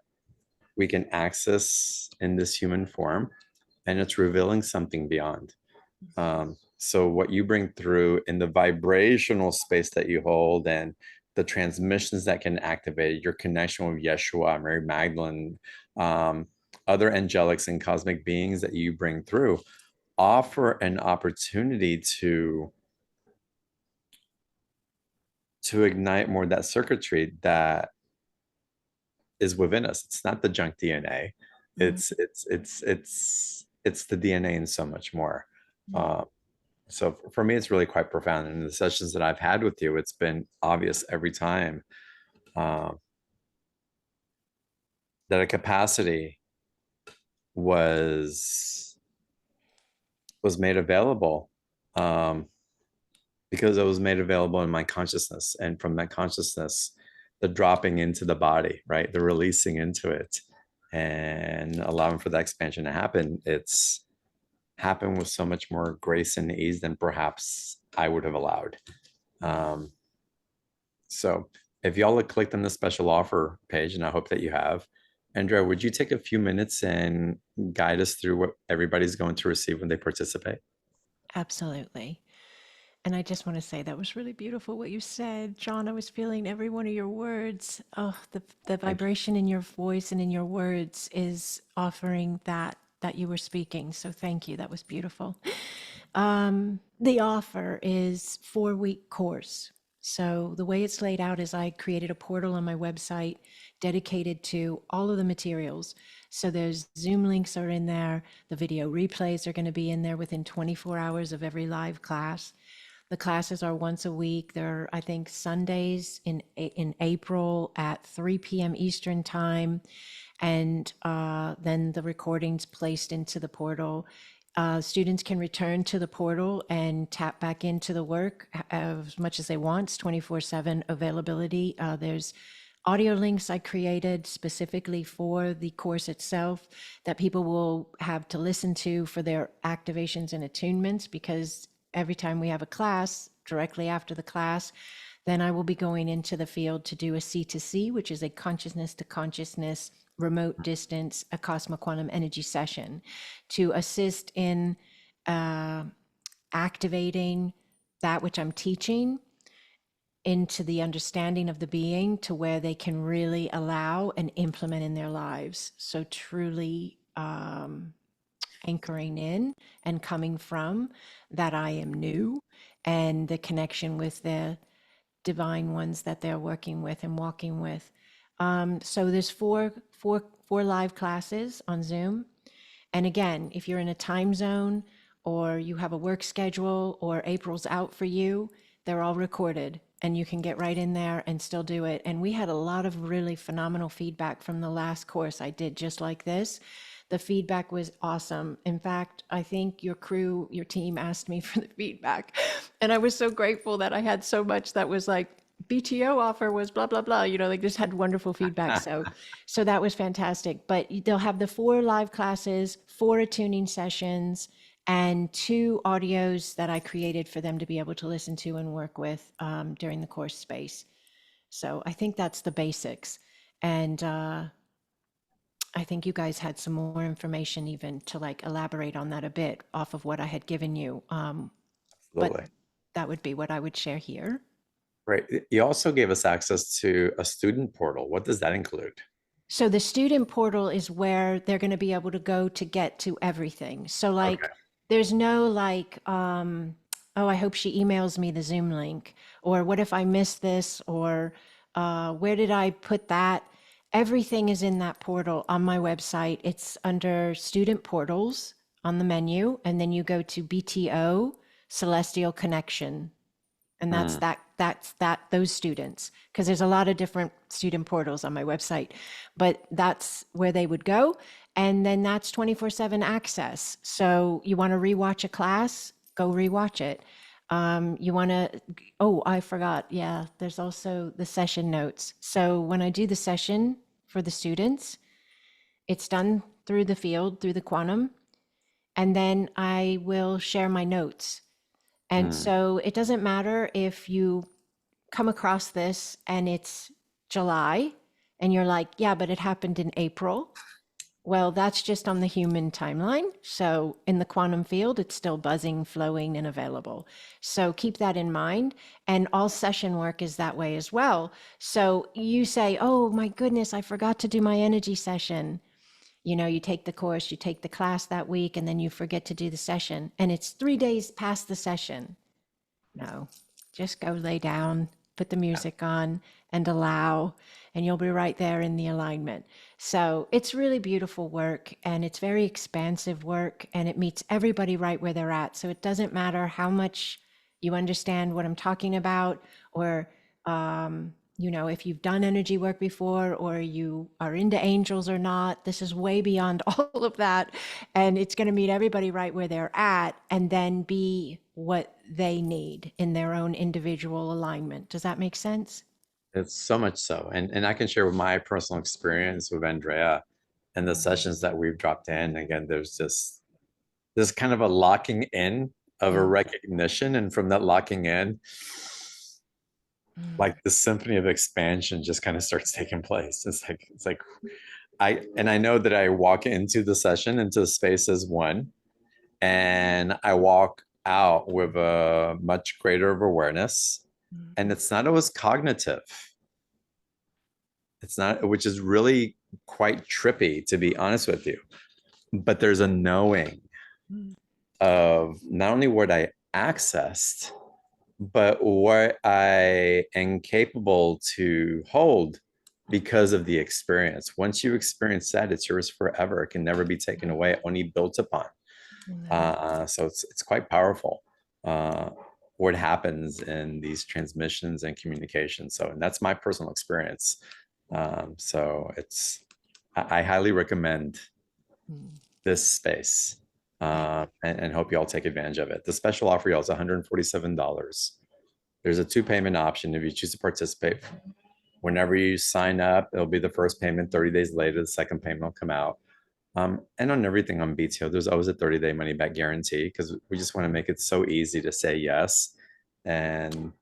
we can access in this human form, and it's revealing something beyond. So what you bring through in the vibrational space that you hold, and the transmissions that can activate your connection with Yeshua, Mary Magdalene, other angelics and cosmic beings that you bring through, offer an opportunity to ignite more of that circuitry that is within us. It's not the junk DNA. It's the DNA and so much more. So for me, it's really quite profound. And the sessions that I've had with you, it's been obvious every time, that a capacity was made available, because it was made available in my consciousness, and from that consciousness, the dropping into the body, right, the releasing into it, and allowing for that expansion to happen. It's happened with so much more grace and ease than perhaps I would have allowed. So if y'all have clicked on the special offer page, and I hope that you have, Andrea, would you take a few minutes and guide us through what everybody's going to receive when they participate? Absolutely. And I just want to say that was really beautiful what you said, John. I was feeling every one of your words. Oh, the Thank you. vibration in your voice and in your words is offering that you were speaking. So thank you. That was beautiful. The offer is 4-week course. So the way it's laid out is I created a portal on my website dedicated to all of the materials. So there's Zoom links are in there. The video replays are going to be in there within 24 hours of every live class. The classes are once a week. They're, I think, Sundays in April at 3 p.m. Eastern time, and then the recordings placed into the portal. Students can return to the portal and tap back into the work as much as they want. It's 24/7 availability. There's audio links I created specifically for the course itself that people will have to listen to for their activations and attunements, because every time we have a class, directly after the class, then I will be going into the field to do a C2C, which is a consciousness to consciousness, remote distance, a cosmoquantum energy session to assist in activating that which I'm teaching into the understanding of the being, to where they can really allow and implement in their lives. So truly anchoring in and coming from that I am new, and the connection with the divine ones that they're working with and walking with. So there's four live classes on Zoom. And again, if you're in a time zone or you have a work schedule or April's out for you, they're all recorded and you can get right in there and still do it. And we had a lot of really phenomenal feedback from the last course I did just like this. The feedback was awesome. In fact, I think your crew, your team asked me for the feedback. And I was so grateful that I had so much that was like BTO offer was blah blah blah. They just had wonderful feedback. So that was fantastic. But they'll have the 4 live classes, 4 attuning sessions, and 2 audios that I created for them to be able to listen to and work with during the course space. So I think that's the basics. And I think you guys had some more information even to like elaborate on that a bit off of what I had given you. But Absolutely. that would be what I would share here. Right. You also gave us access to a student portal. What does that include? So the student portal is where they're going to be able to go to get to everything. So Okay. like there's no like oh, I hope she emails me the Zoom link, or what if I missed this, or where did I put that? Everything is in that portal on my website. It's under student portals on the menu, and then you go to BTO Celestial Connection, and that's Mm, that those students, because there's a lot of different student portals on my website, but that's where they would go. And then that's 24/7 access. So you want to rewatch a class, go rewatch it. You want to, oh, I forgot, yeah, there's also the session notes. So when I do the session for the students, it's done through the field, through the quantum, and then I will share my notes. And mm. so it doesn't matter if you come across this and it's July and you're like, yeah, but it happened in April. Well, that's just on the human timeline. So in the quantum field, it's still buzzing, flowing, and available. So keep that in mind. And all session work is that way as well. So you say, oh my goodness, I forgot to do my energy session. You take the course, you take the class that week, and then you forget to do the session. And it's 3 days past the session. No, just go lay down, put the music on, and allow, and you'll be right there in the alignment. So it's really beautiful work, and it's very expansive work, and it meets everybody right where they're at. So it doesn't matter how much you understand what I'm talking about, or if you've done energy work before, or you are into angels or not. This is way beyond all of that, and it's going to meet everybody right where they're at, and then be what they need in their own individual alignment. Does that make sense? It's so much so. And I can share with my personal experience with Andrea and the sessions that we've dropped in. Again, there's just this kind of a locking in of a Mm, recognition. And from that locking in, mm, like the symphony of expansion just kind of starts taking place. It's like I know that I walk into the session, into the space as one, and I walk out with a much greater of awareness. mm, And it's not always cognitive. It's not, which is really quite trippy, to be honest with you. But there's a knowing mm, of not only what I accessed, but what I am capable to hold because of the experience. Once you experience that, it's yours forever. It can never be taken away, only built upon. mm. So it's quite powerful. What happens in these transmissions and communications. So, and that's my personal experience. So I highly recommend Mm. this space, Thank and hope you all take advantage of it. The special offer y'all is $147. There's a 2 payment option if you choose to participate. Whenever you sign up, it'll be the first payment. 30 days later, the second payment will come out. And on everything on BTO, there's always a 30-day money back guarantee because we just want to make it so easy to say yes. And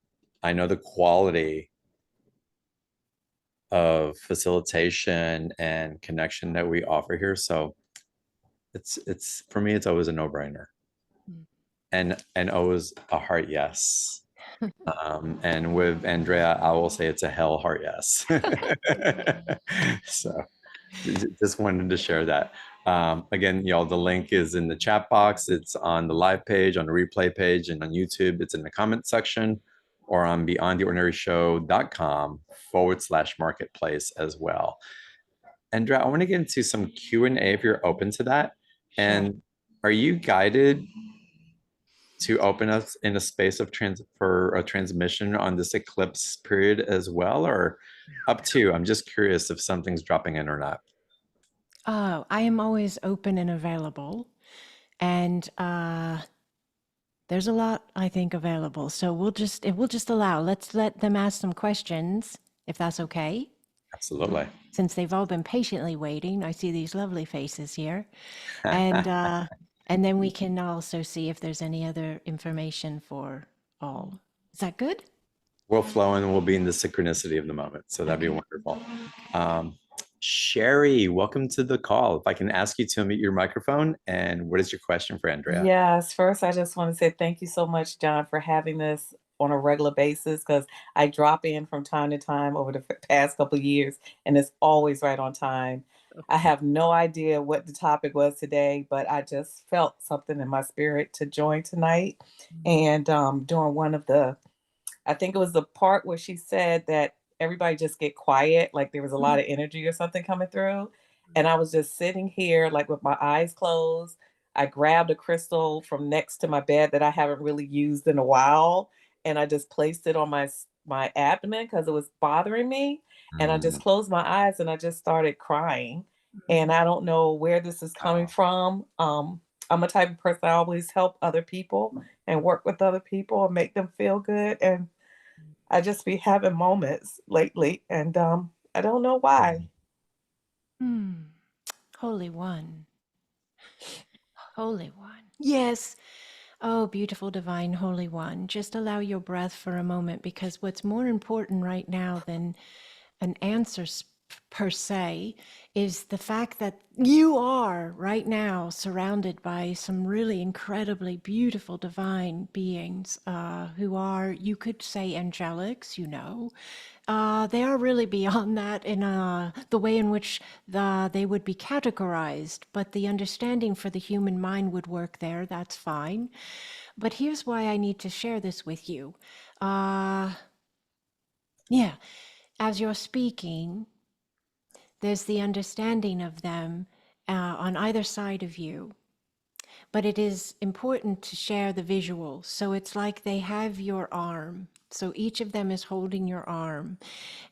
I know the quality of facilitation and connection that we offer here. So it's for me, it's always a no-brainer. you. And always a heart yes. And with Andrea, I will say it's a hell heart yes. So just wanted to share that. Again, y'all, the link is in the chat box. It's on the live page, on the replay page, and on YouTube. It's in the comment section or on beyondtheordinaryshow.com/marketplace as well. Andrea, I want to get into some Q&A if you're open to that. Sure. And are you guided to open us in a space of for a transmission on this eclipse period as well, or up to? I'm just curious if something's dropping in or not. Oh, I am always open and available. And There's a lot, I think, available. So we'll just allow. Let's let them ask some questions, if that's okay. Absolutely. Since they've all been patiently waiting, I see these lovely faces here. And and then we can also see if there's any other information for all. Is that good? We'll flow and we'll be in the synchronicity of the moment. So that'd be Okay. wonderful. Sherry, welcome to the call. If I can ask you to unmute your microphone, and what is your question for Andrea? Yes, first I just want to say thank you so much, John, for having this on a regular basis because I drop in from time to time over the past couple of years and it's always right on time. I have no idea what the topic was today, but I just felt something in my spirit to join tonight. And during one of the I think it was the part where she said that everybody just get quiet, like there was a lot of energy or something coming through. And I was just sitting here, like with my eyes closed. I grabbed a crystal from next to my bed that I haven't really used in a while, and I just placed it on my abdomen because it was bothering me. And I just Mm, closed my eyes and I just started crying. And I don't know where this is coming wow. from. I'm a type of person I always help other people and work with other people and make them feel good. And I just be having moments lately, and I don't know why. Hmm. Holy One. Holy One. Yes. Oh, beautiful, divine, Holy One. Just allow your breath for a moment because what's more important right now than an answer per se is the fact that you are right now surrounded by some really incredibly beautiful divine beings who are, you could say, angelics, they are really beyond that in the way in which they would be categorized, but the understanding for the human mind would work there. That's fine. But here's why I need to share this with you. Yeah, as you're speaking, there's the understanding of them on either side of you. But it is important to share the visual. So it's like they have your arm. So each of them is holding your arm.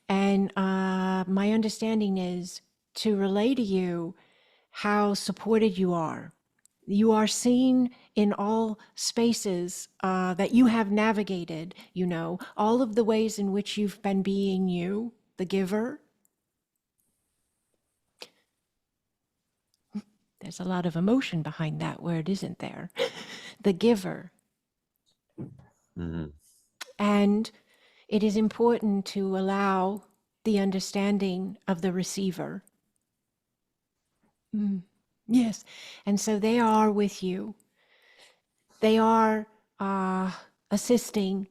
And my understanding is to relay to you how supported you are. You are seen in all spaces that you have navigated, all of the ways in which you've been being you, the giver. There's a lot of emotion behind that word, isn't there? The giver. Mhm. And it is important to allow the understanding of the receiver. Mm. Yes. And so they are with you. They are assisting,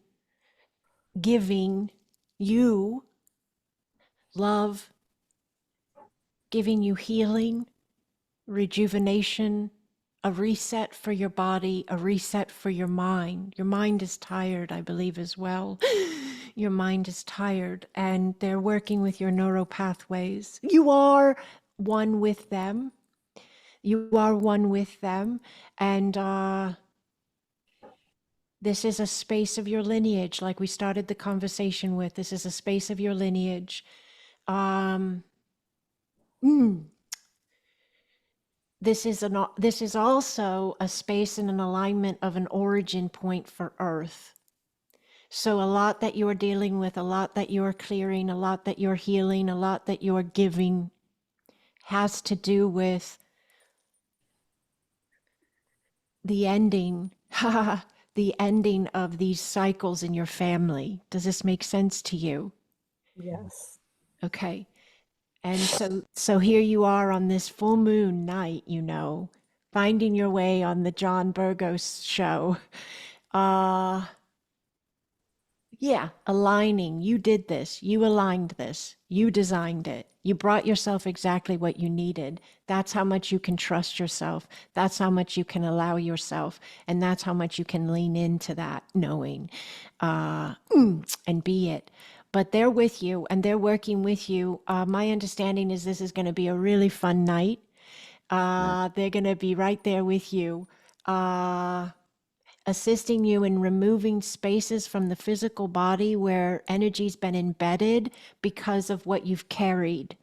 giving you love, giving you healing, rejuvenation, a reset for your body, a reset for your mind. Your mind is tired, I believe, as well. Your mind is tired, and they're working with your neural pathways. You are one with them. You are one with them. And this is a space of your lineage, like we started the conversation with. This is a space of your lineage. Um, mm, this is also a space and an alignment of an origin point for Earth. So a lot that you're dealing with, a lot that you're clearing, a lot that you're healing, a lot that you're giving has to do with the ending, the ending of these cycles in your family. Does this make sense to you? Yes. Okay. And so here you are on this full moon night, finding your way on the John Burgos show. Uh Yeah, aligning. You did this. You aligned this. You designed it. You brought yourself exactly what you needed. That's how much you can trust yourself. That's how much you can allow yourself. And that's how much you can lean into that knowing and be it. But they're with you and they're working with you. My understanding is this is going to be a really fun night. Yeah. They're going to be right there with you. Assisting you in removing spaces from the physical body where energy's been embedded because of what you've carried.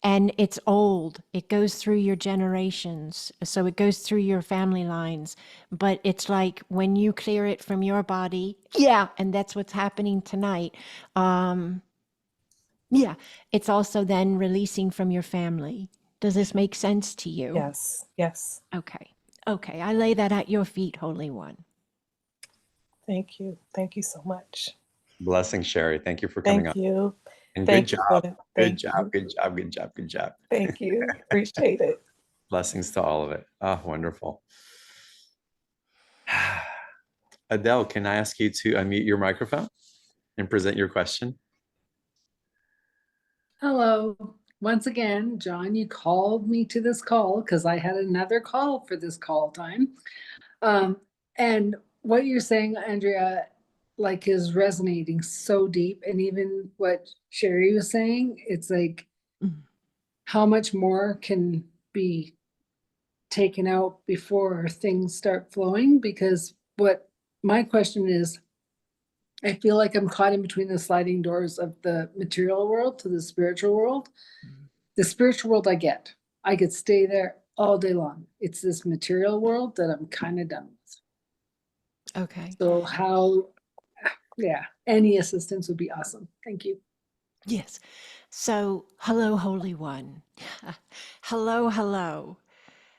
and it's old. It goes through your generations. So it goes through your family lines. But it's like when you clear it from your body, yeah, and that's what's happening tonight. Yeah, it's also then releasing from your family. Does this make sense to you? Yes, yes. Okay. Okay, I lay that at your feet, Holy One. Thank you. Thank you so much. Blessing, Sherry. Thank you for coming on. Thank you. And Thank good you job. for that. Good Thank job. you. Good job. Good job. Good job. Thank you. Appreciate it. Blessings to all of it. Oh, wonderful. Adele, can I ask you to unmute your microphone and present your question? Hello. Once again, John, you called me to this call because I had another call for this call time. And what you're saying, Andrea, like is resonating so deep. And even what Sherry was saying, it's like how much more can be taken out before things start flowing? Because what my question is, I feel like I'm caught in between the sliding doors of the material world to the spiritual world. The spiritual world I could stay there all day long. It's this material world that I'm kind of done with. Okay. So any assistance would be awesome. Thank you. Yes. So, hello, Holy One. Hello, hello.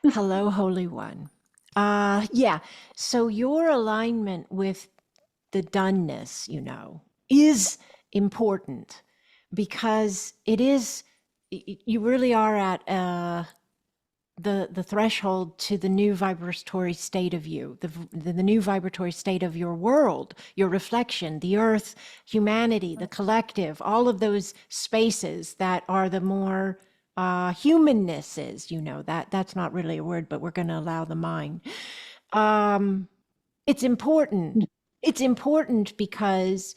Hello, Holy One. Yeah. So your alignment with the doneness, is important because it is, you really are at the threshold to the new vibratory state of you, the new vibratory state of your world, your reflection, the earth, humanity, the collective, all of those spaces that are the more humannesses, that's not really a word, but we're going to allow the mind. It's important. It's important because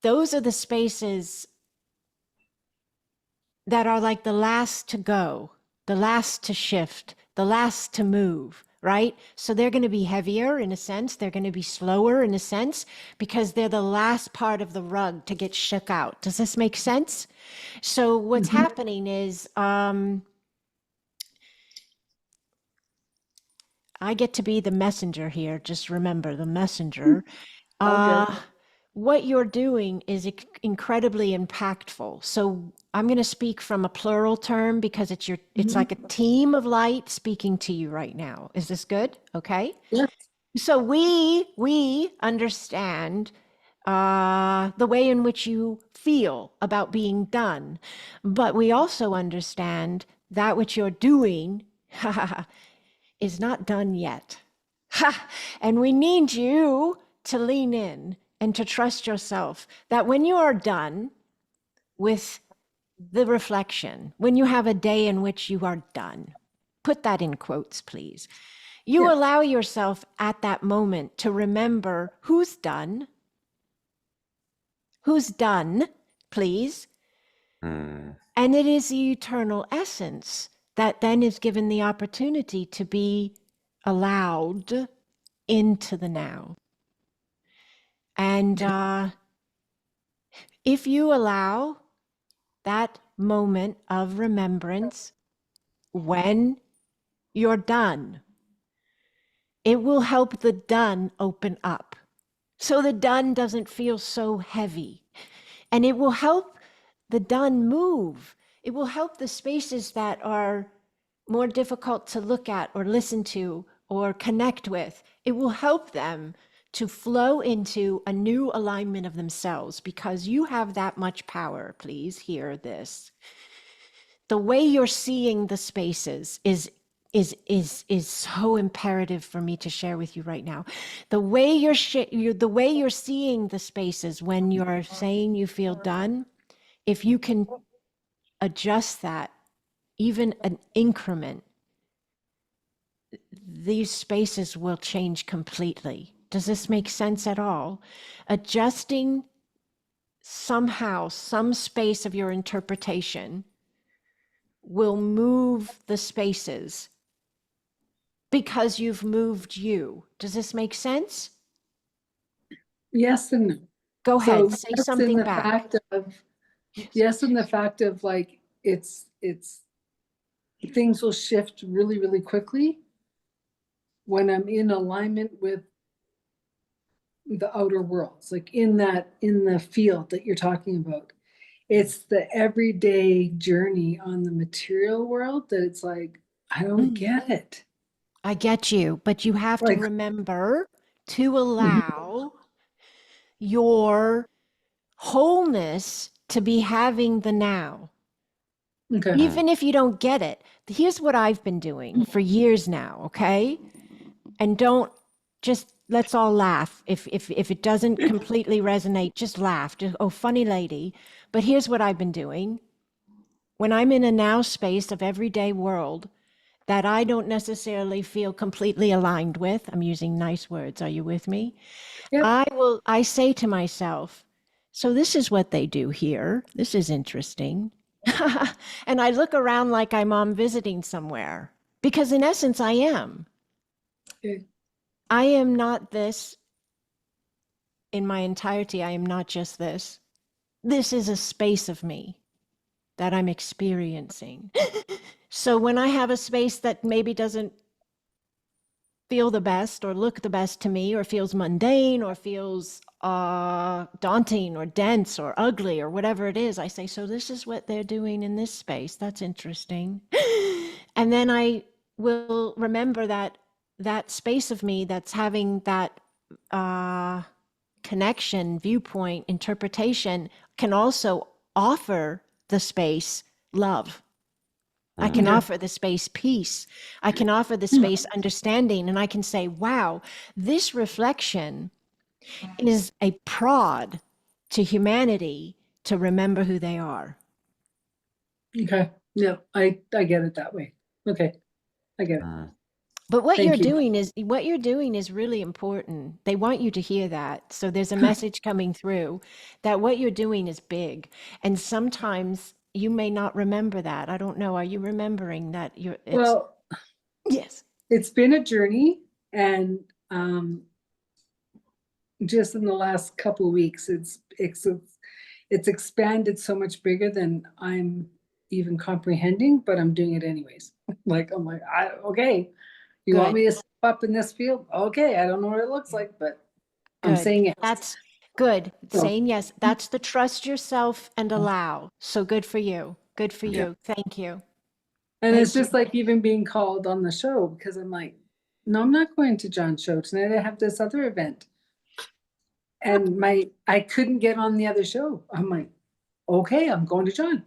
those are the spaces that are like the last to go, the last to shift, the last to move, right? So they're going to be heavier in a sense. They're going to be slower in a sense because they're the last part of the rug to get shook out. Does this make sense? So what's happening is I get to be the messenger here. Just remember the messenger. What you're doing is incredibly impactful. So I'm going to speak from a plural term because it's like a team of light speaking to you right now. Is this good? Okay. Yes. So we understand the way in which you feel about being done, but we also understand that which you're doing is not done yet. And we need you to lean in and to trust yourself that when you are done with the reflection, when you have a day in which you are done, put that in quotes, please. You allow yourself at that moment to remember who's done, please. And it is the eternal essence that then is given the opportunity to be allowed into the now. And if you allow that moment of remembrance when you're done, it will help the done open up. So the done doesn't feel so heavy. And it will help the done move. It will help the spaces that are more difficult to look at or listen to or connect with. It will help them to flow into a new alignment of themselves because you have that much power. Please hear this. The way you're seeing the spaces is so imperative for me to share with you right now. The way you're seeing the spaces when you're saying you feel done, if you can adjust that, even an increment, these spaces will change completely. Does this make sense at all? Adjusting somehow some space of your interpretation will move the spaces because you've moved you. Does this make sense? Yes and no. Go ahead, So say yes, something in the back. fact of yes, in the fact of like it's things will shift really, really quickly when I'm in alignment with the outer worlds, like in the field that you're talking about. It's the everyday journey on the material world that it's like, I don't get it. I get you, but you have to Like, remember to allow your wholeness to be having the now. okay. Even if you don't get it. Here's what I've been doing for years now, okay? And don't just let's all laugh. If it doesn't completely resonate, just laugh. Just, oh, funny lady. But here's what I've been doing. When I'm in a now space of everyday world that I don't necessarily feel completely aligned with, I'm using nice words. Are you with me? Yep. I say to myself, so this is what they do here. This is interesting. And I look around like I'm visiting somewhere because in essence I am. Okay. I am not this in my entirety. I am not just this. This is a space of me that I'm experiencing. So when I have a space that maybe doesn't feel the best or look the best to me or feels mundane or feels daunting or dense or ugly or whatever it is, I say, so this is what they're doing in this space. That's interesting. And then I will remember that space of me that's having that connection, viewpoint, interpretation can also offer the space love. I can offer the space peace. I can offer the space understanding. And I can say, wow, this reflection is a prod to humanity to remember who they are. Okay. Yeah, I get it that way. Okay. I get it. But what Thank you're you. doing is really important. They want you to hear that. So there's a message coming through that what you're doing is big. And sometimes you may not remember that. I don't know. Are you remembering that Well, yes. it's been a journey, and just in the last couple of weeks, it's expanded so much bigger than I'm even comprehending, but I'm doing it anyways. Like, I'm like, okay, you want Good. me to step up in this field? Okay, I don't know what it looks like, but I'm Good. saying yes. That's good. So, Saying yes. That's the trust yourself and allow. So good for you. Good for Yeah. you. Thank you. and Thank it's just like even being called on the show, because I'm like, no, I'm not going to John's show tonight. I have this other event. And I couldn't get on the other show. I'm like, okay, I'm going to John.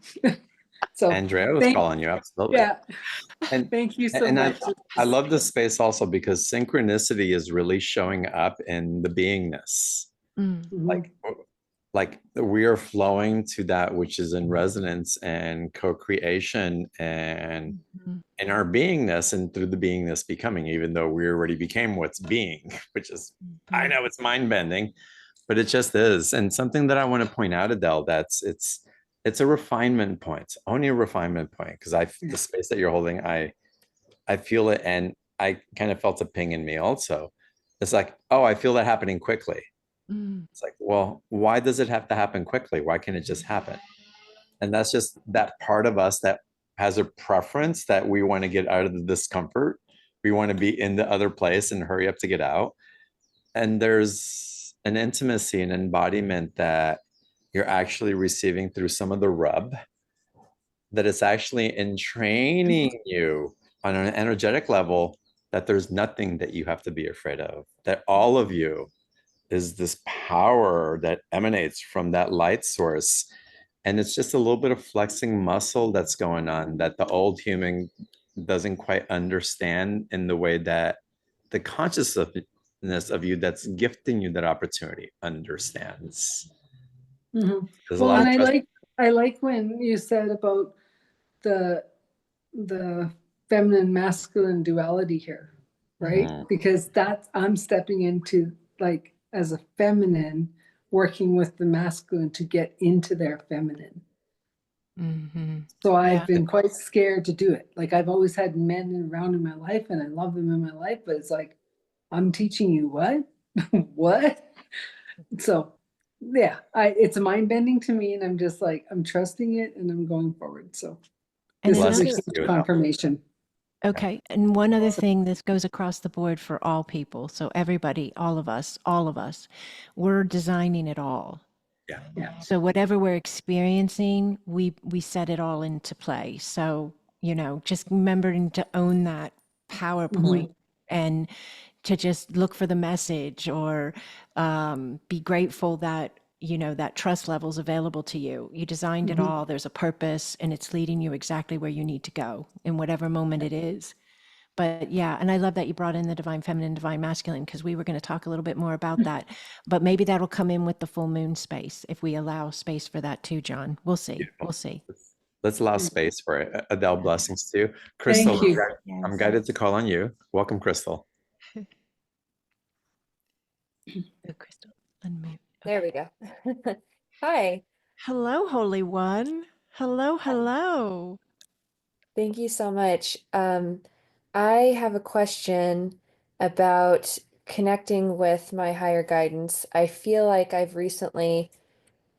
So Andrea was thank, calling you, absolutely. yeah, And thank you so and much. I love this space also because synchronicity is really showing up in the beingness. Mhm. Like we are flowing to that which is in resonance and co-creation and in our beingness and through the beingness becoming, even though we already became what's being, which is, I know it's mind-bending, but it just is. And something that I want to point out, Adele, it's a refinement point, only a refinement point, because the space that you're holding, I feel it, and I kind of felt a ping in me also. It's like, oh, I feel that happening quickly. It's like, well, why does it have to happen quickly? Why can't it just happen? And that's just that part of us that has a preference that we want to get out of the discomfort. We want to be in the other place and hurry up to get out. And there's an intimacy and embodiment that you're actually receiving through some of the rub that is actually entraining you on an energetic level, that there's nothing that you have to be afraid of, that all of you is this power that emanates from that light source. And it's just a little bit of flexing muscle that's going on that the old human doesn't quite understand, in the way that the consciousness of you that's gifting you that opportunity understands. Mhm. There's a Well, lot and of trust. I like when you said about the the feminine masculine duality here, right? Mhm. Because I'm stepping into, like, as a feminine, working with the masculine to get into their feminine. So I've been quite scared to do it. Like, I've always had men around in my life and I love them in my life, but it's like, I'm teaching you what? What? So yeah, it's mind bending to me, and I'm just like, I'm trusting it and I'm going forward. So And this is a Blessings another, to you huge with all. confirmation. okay, and one other thing, this goes across the board for all people. So everybody, all of us, we're designing it all. Yeah. Yeah. So whatever we're experiencing, we set it all into play. So, you know, just remembering to own that PowerPoint and to just look for the message, or be grateful that, you know, that trust level is available to you. You designed it all. There's a purpose, and it's leading you exactly where you need to go in whatever moment it is. But yeah, and I love that you brought in the divine feminine, divine masculine, because we were going to talk a little bit more about that. But maybe that'll come in with the full moon space if we allow space for that too, John. We'll see. Beautiful. We'll see. Let's allow space for it. Adele, blessings too. Crystal, Thank you. I'm guided to call on you. Welcome, Crystal. Oh, Crystal, unmute. There we go. Hi. Hello, Holy One. Hello, hello. Thank you so much. I have a question about connecting with my higher guidance. I feel like I've recently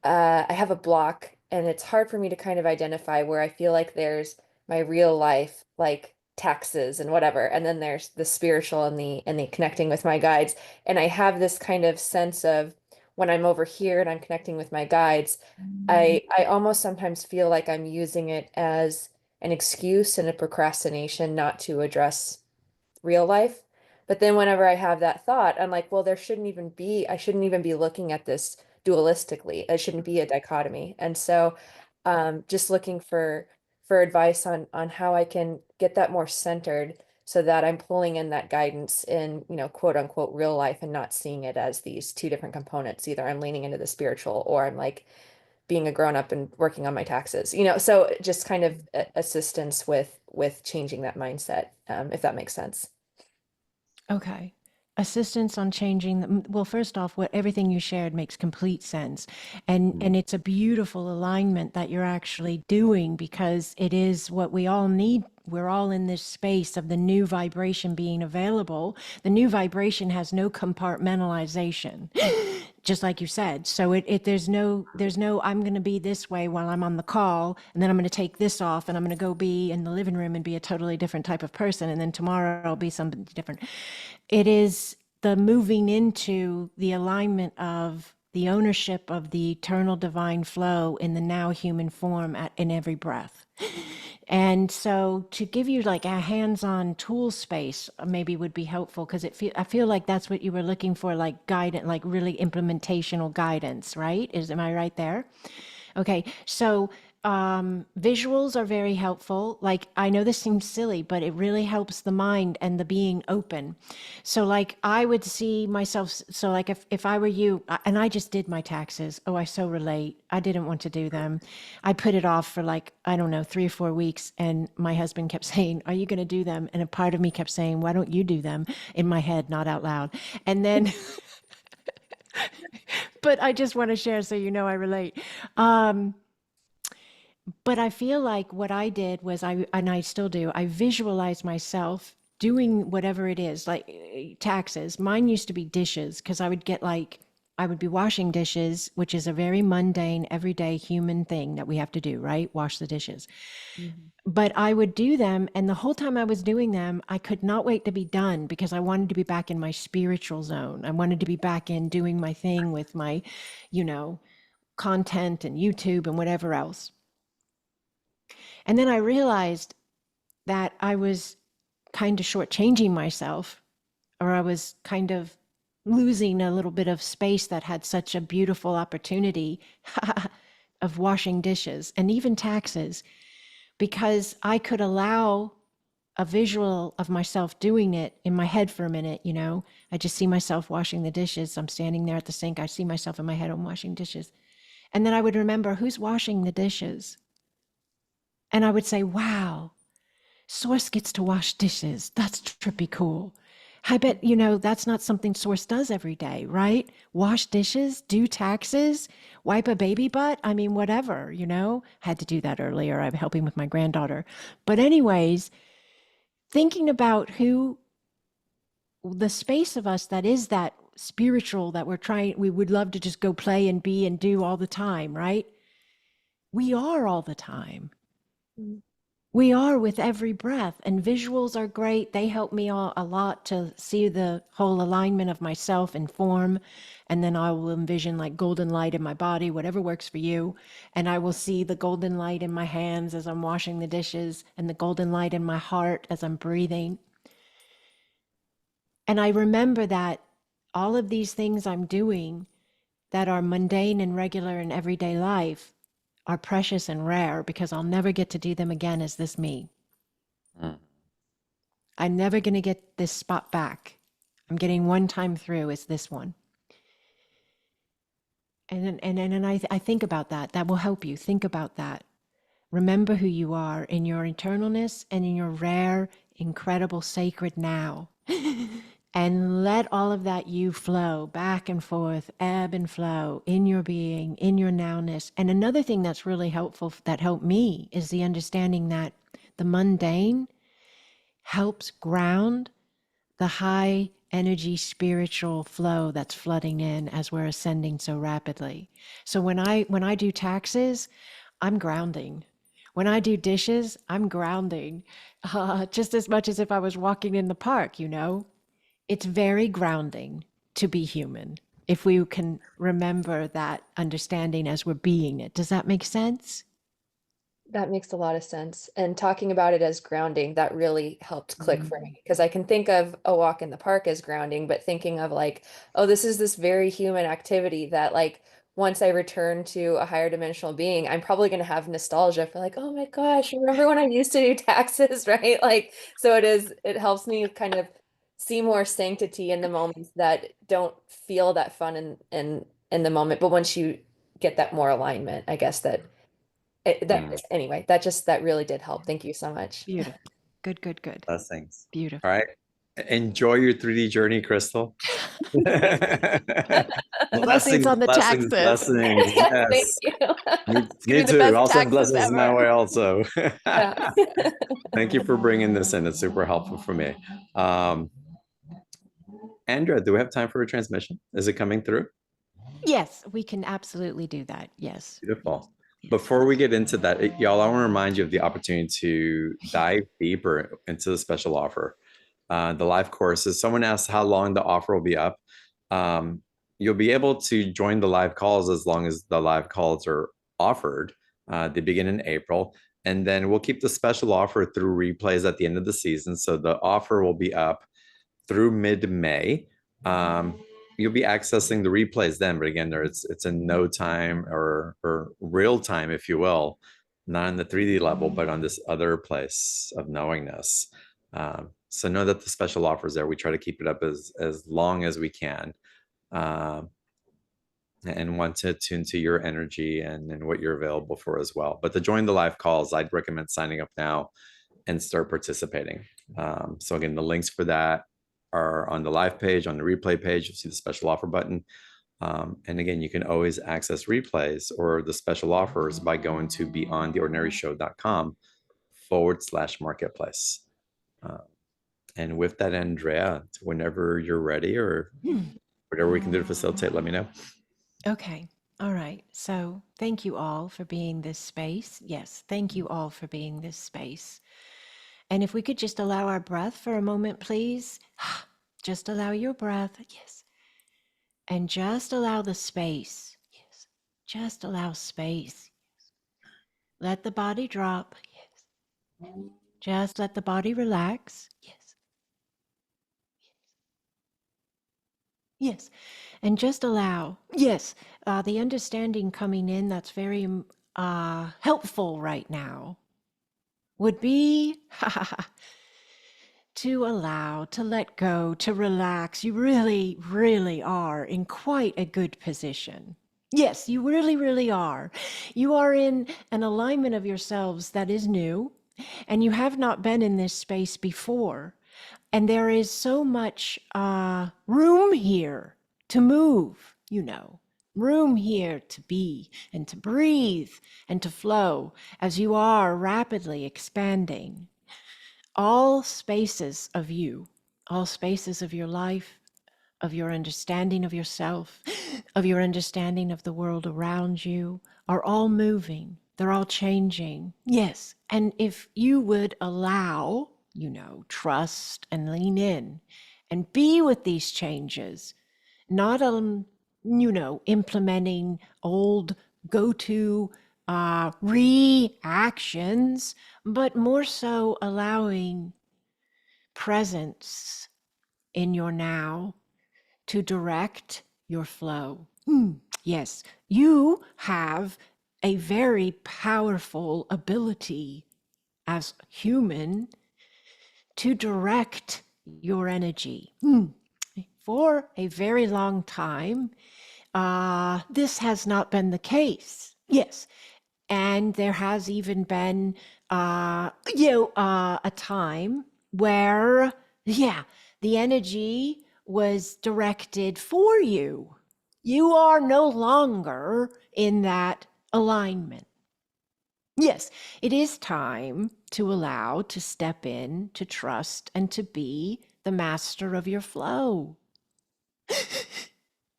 I have a block, and it's hard for me to kind of identify where I feel like there's my real life, like taxes and whatever, and then there's the spiritual and the connecting with my guides. And I have this kind of sense of when I'm over here and I'm connecting with my guides, I almost sometimes feel like I'm using it as an excuse and a procrastination not to address real life. But then whenever I have that thought, I'm like, well, I shouldn't even be looking at this dualistically. It shouldn't be a dichotomy. And so just looking for advice on how I can get that more centered so that I'm pulling in that guidance in, you know, quote unquote real life, and not seeing it as these two different components. Either I'm leaning into the spiritual, or I'm like being a grown up and working on my taxes, you know. So just kind of assistance with changing that mindset, if that makes sense. Okay. Assistance on changing well, first off, what everything you shared makes complete sense. And it's a beautiful alignment that you're actually doing, because it is what we all need. We're all in this space of the new vibration being available. The new vibration has no compartmentalization, just like you said. So there's no I'm going to be this way while I'm on the call, and then I'm going to take this off, and I'm going to go be in the living room and be a totally different type of person, and then tomorrow I'll be somebody different. It is the moving into the alignment of the ownership of the eternal divine flow in the now human form in every breath. And so to give you like a hands-on tool space maybe would be helpful, because I feel like that's what you were looking for, like guidance, like really implementational guidance, right? Am I right there? Okay, so visuals are very helpful. Like, I know this seems silly, but it really helps the mind and the being open. So like I would see myself, so like if I were you, and I just did my taxes. Oh, I so relate. I didn't want to do them. I put it off for like, I don't know, 3 or 4 weeks. And my husband kept saying, are you going to do them? And a part of me kept saying, why don't you do them? In my head, not out loud. And then, but I just want to share so you know I relate. But I feel like what I did was and I still do, I visualize myself doing whatever it is, like taxes. Mine used to be dishes, because I would be washing dishes, which is a very mundane, everyday human thing that we have to do, right? Wash the dishes. But I would do them, and the whole time I was doing them, I could not wait to be done, because I wanted to be back in my spiritual zone. I wanted to be back in doing my thing with my, you know, content and YouTube and whatever else. And then I realized that I was kind of shortchanging myself, or I was kind of losing a little bit of space that had such a beautiful opportunity of washing dishes and even taxes, because I could allow a visual of myself doing it in my head for a minute. You know, I just see myself washing the dishes. I'm standing there at the sink. I see myself in my head, I'm washing dishes. And then I would remember, who's washing the dishes? And I would say, wow, Source gets to wash dishes. That's trippy cool. I bet, you know, that's not something Source does every day, right? Wash dishes, do taxes, wipe a baby butt. I mean, whatever, you know, had to do that earlier. I'm helping with my granddaughter. But anyways, thinking about who the space of us that is that spiritual that we would love to just go play and be and do all the time, right? We are all the time. Mm. We are with every breath, and visuals are great. They help me a lot to see the whole alignment of myself in form. And then I will envision like golden light in my body, whatever works for you. And I will see the golden light in my hands as I'm washing the dishes, and the golden light in my heart as I'm breathing. And I remember that all of these things I'm doing that are mundane and regular in everyday life are precious and rare, because I'll never get to do them again as this me. Mm. I'm never going to get this spot back. I'm getting one time through as this one. And I think about that. That will help you. Think about that. Remember who you are in your eternalness and in your rare, incredible, sacred now. And let all of that you flow back and forth, ebb and flow in your being, in your nowness. And another thing that's really helpful, that helped me, is the understanding that the mundane helps ground the high energy spiritual flow that's flooding in as we're ascending so rapidly. So when I do taxes, I'm grounding. When I do dishes, I'm grounding, just as much as if I was walking in the park, you know. It's very grounding to be human, if we can remember that understanding as we're being it. Does that make sense? That makes a lot of sense. And talking about it as grounding, that really helped click for me, because I can think of a walk in the park as grounding, but thinking of like, oh, this is this very human activity that like once I return to a higher dimensional being, I'm probably going to have nostalgia for like, oh my gosh, remember when I used to do taxes, right? Like, so it helps me kind of see more sanctity in the moments that don't feel that fun in the moment. But once you get that more alignment, I guess Mm. anyway, that really did help. Thank you so much. Beautiful. Good, good, good. Blessings. Beautiful. All right. Enjoy your 3D journey, Crystal. Blessings on the blessings, taxes. blessings. Thank Yes. you. Me, It's gonna me be the too. best I'll send taxes blessings my ever. way also. Yeah. Thank you for bringing this in. It's super helpful for me. Andrea, do we have time for a transmission? Is it coming through? Yes, we can absolutely do that. Yes. Beautiful. Before we get into that, y'all, I want to remind you of the opportunity to dive deeper into the special offer. The live courses. Someone asked how long the offer will be up. You'll be able to join the live calls as long as the live calls are offered. They begin in April. And then we'll keep the special offer through replays at the end of the season. So the offer will be up through mid-May. You'll be accessing the replays then, but again, it's in no time or real time, if you will, not on the 3D level, but on this other place of knowingness. So know that the special offer is there. We try to keep it up as long as we can, and want to tune to your energy and what you're available for as well. But to join the live calls, I'd recommend signing up now and start participating. So again, the links for that are on the live page. On the replay page, you'll see the special offer button. And again, you can always access replays or the special offers by going to beyondtheordinaryshow.com/marketplace. And with that, Andrea, whenever you're ready or whatever we can do to facilitate, let me know. Okay. All right. So thank you all for being this space. Yes. Thank you all for being this space. And if we could just allow our breath for a moment, please. Just allow your breath. Yes. And just allow the space. Yes. Just allow space. Yes. Let the body drop. Yes. Just let the body relax. Yes. Yes. And just allow. Yes. The understanding coming in that's very helpful right now would be to allow, to let go, to relax. You really, really are in quite a good position. Yes, you really, really are. You are in an alignment of yourselves that is new, and you have not been in this space before. And there is so much room here to move, you know, room here to be and to breathe and to flow as you are rapidly expanding. All spaces of you, all spaces of your life of your understanding of yourself, of your understanding of the world around you, are all moving. They're all changing. Yes. And if you would allow, trust and lean in and be with these changes, not, implementing old go-to reactions, but more so allowing presence in your now to direct your flow. Yes, you have a very powerful ability as human to direct your energy. For a very long time, this has not been the case. Yes. And there has even been, a time where, the energy was directed for you. You are no longer in that alignment. Yes, it is time to allow, to step in, to trust, and to be the master of your flow.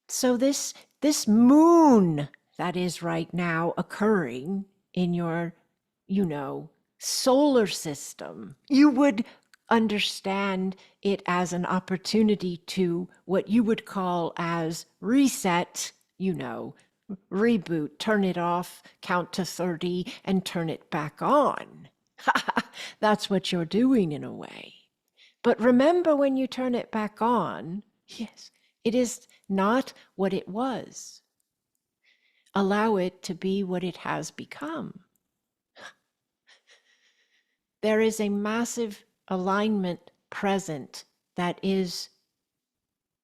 So this moon that is right now occurring in your, solar system, you would understand it as an opportunity to what you would call as reset, reboot, turn it off, count to 30, and turn it back on. That's what you're doing in a way. But remember, when you turn it back on, yes, it is not what it was. Allow it to be what it has become. There is a massive alignment present that is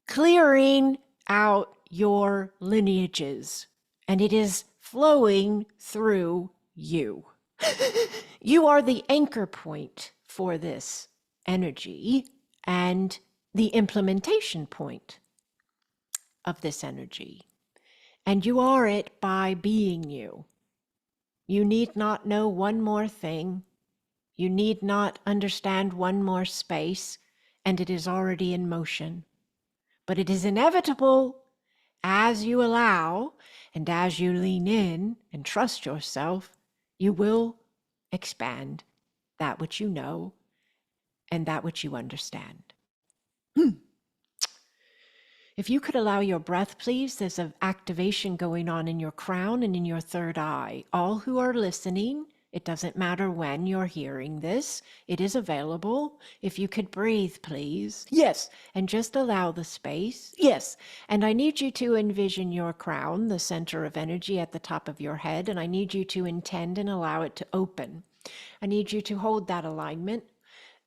clearing out your lineages, and it is flowing through you. You are the anchor point for this energy and the implementation point of this energy. And you are it by being you. You need not know one more thing. You need not understand one more space, and it is already in motion. But it is inevitable as you allow and as you lean in and trust yourself, you will expand that which you know and that which you understand. If you could allow your breath, please, there's an activation going on in your crown and in your third eye. All who are listening, it doesn't matter when you're hearing this, it is available. If you could breathe, please. Yes, and just allow the space. Yes, and I need you to envision your crown, the center of energy at the top of your head, and I need you to intend and allow it to open. I need you to hold that alignment,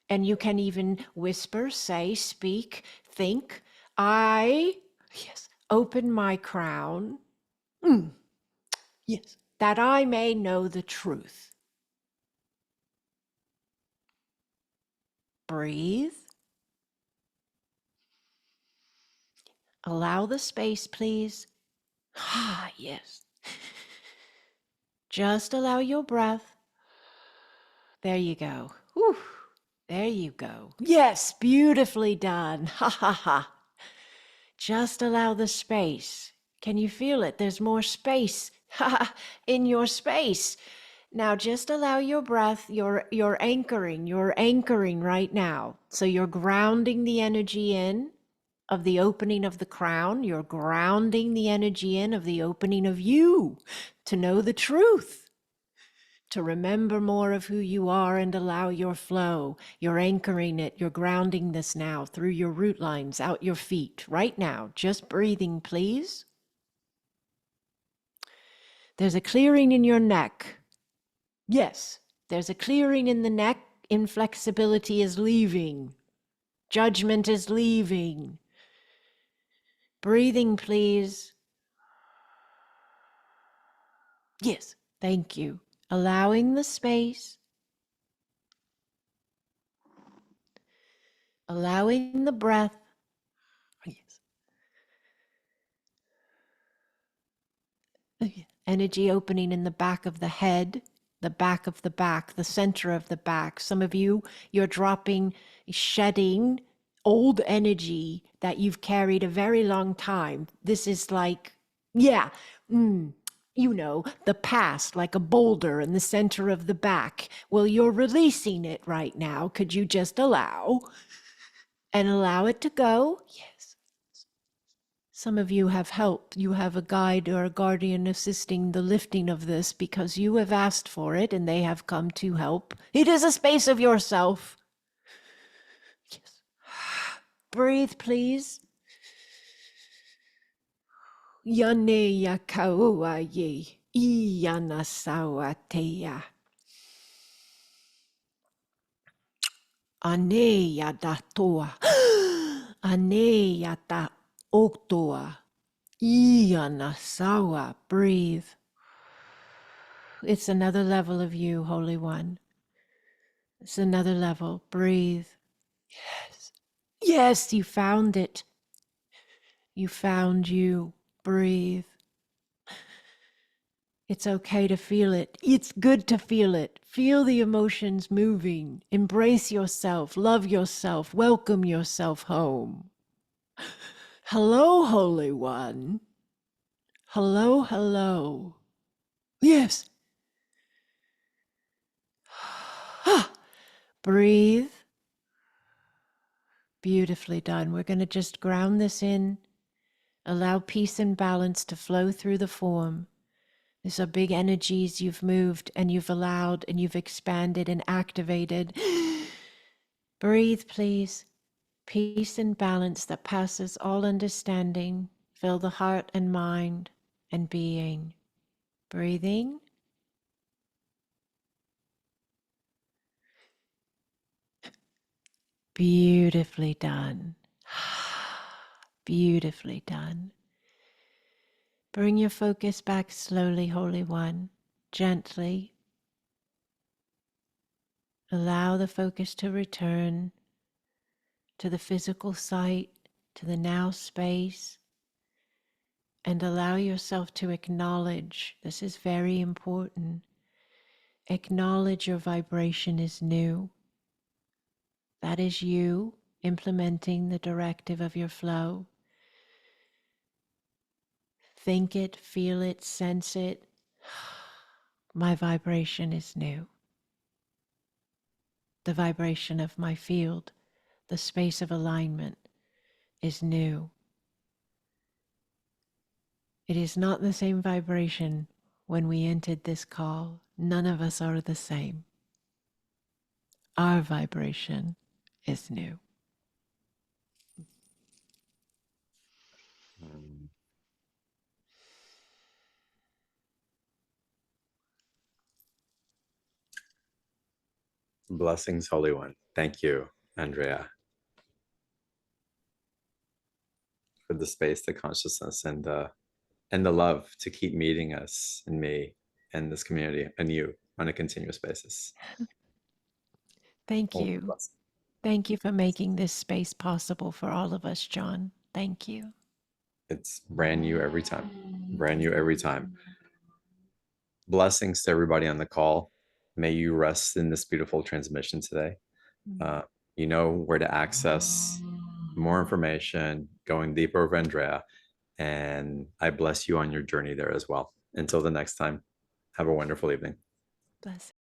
and you can even whisper, say, speak, think. Open my crown. Yes, that I may know the truth. Breathe. Allow the space, please. Yes. Just allow your breath. There you go. Whew. There you go. Yes, beautifully done. Ha ha ha. Just allow the space. Can you feel it? There's more space in your space. Now just allow your breath, you're anchoring right now. So you're grounding the energy in of the opening of the crown. You're grounding the energy in of the opening of you to know the truth, to remember more of who you are and allow your flow. You're anchoring it. You're grounding this now through your root lines, out your feet right now. Just breathing, please. There's a clearing in your neck. Yes, there's a clearing in the neck. Inflexibility is leaving. Judgment is leaving. Breathing, please. Yes, thank you. Allowing the space. Allowing the breath. Yes. Energy opening in the back of the head, the back of the back, the center of the back. Some of you, you're dropping, shedding old energy that you've carried a very long time. This is like, yeah, you know, the past, like a boulder in the center of the back. Well, you're releasing it right now. Could you just allow it to go? Yes. Some of you have help. You have a guide or a guardian assisting the lifting of this because you have asked for it and they have come to help. It is a space of yourself. Yes. Breathe, please. Yane ya kaua ye. Iyana sawateya. Ane ya datoa. Ane ya da oktoa. Iyana sawa. Breathe. It's another level of you, Holy One. It's another level. Breathe. Yes. Yes, you found it. You found you. Breathe. It's okay to feel it. It's good to feel it. Feel the emotions moving. Embrace yourself. Love yourself. Welcome yourself home. Hello, Holy One. Hello, hello. Yes. Breathe. Beautifully done. We're going to just ground this in. Allow peace and balance to flow through the form. These are big energies you've moved and you've allowed and you've expanded and activated. Breathe, please. Peace and balance that passes all understanding. Fill the heart and mind and being. Breathing. Beautifully done. Beautifully done. Bring your focus back slowly, Holy One, gently. Allow the focus to return to the physical sight, to the now space, and allow yourself to acknowledge, this is very important, acknowledge your vibration is new. That is you implementing the directive of your flow. Think it, feel it, sense it. My vibration is new. The vibration of my field, the space of alignment, is new. It is not the same vibration when we entered this call. None of us are the same. Our vibration is new. Blessings, Holy One. Thank you, Andrea, for the space, the consciousness, and the love to keep meeting us and me and this community and you on a continuous basis. Thank Oh, you. bless. Thank you for making this space possible for all of us, John. Thank you. It's brand new every time. Brand new every time. Blessings to everybody on the call. May you rest in this beautiful transmission today. You know where to access more information, going deeper with Andrea, and I bless you on your journey there as well. Until the next time, have a wonderful evening. Bless.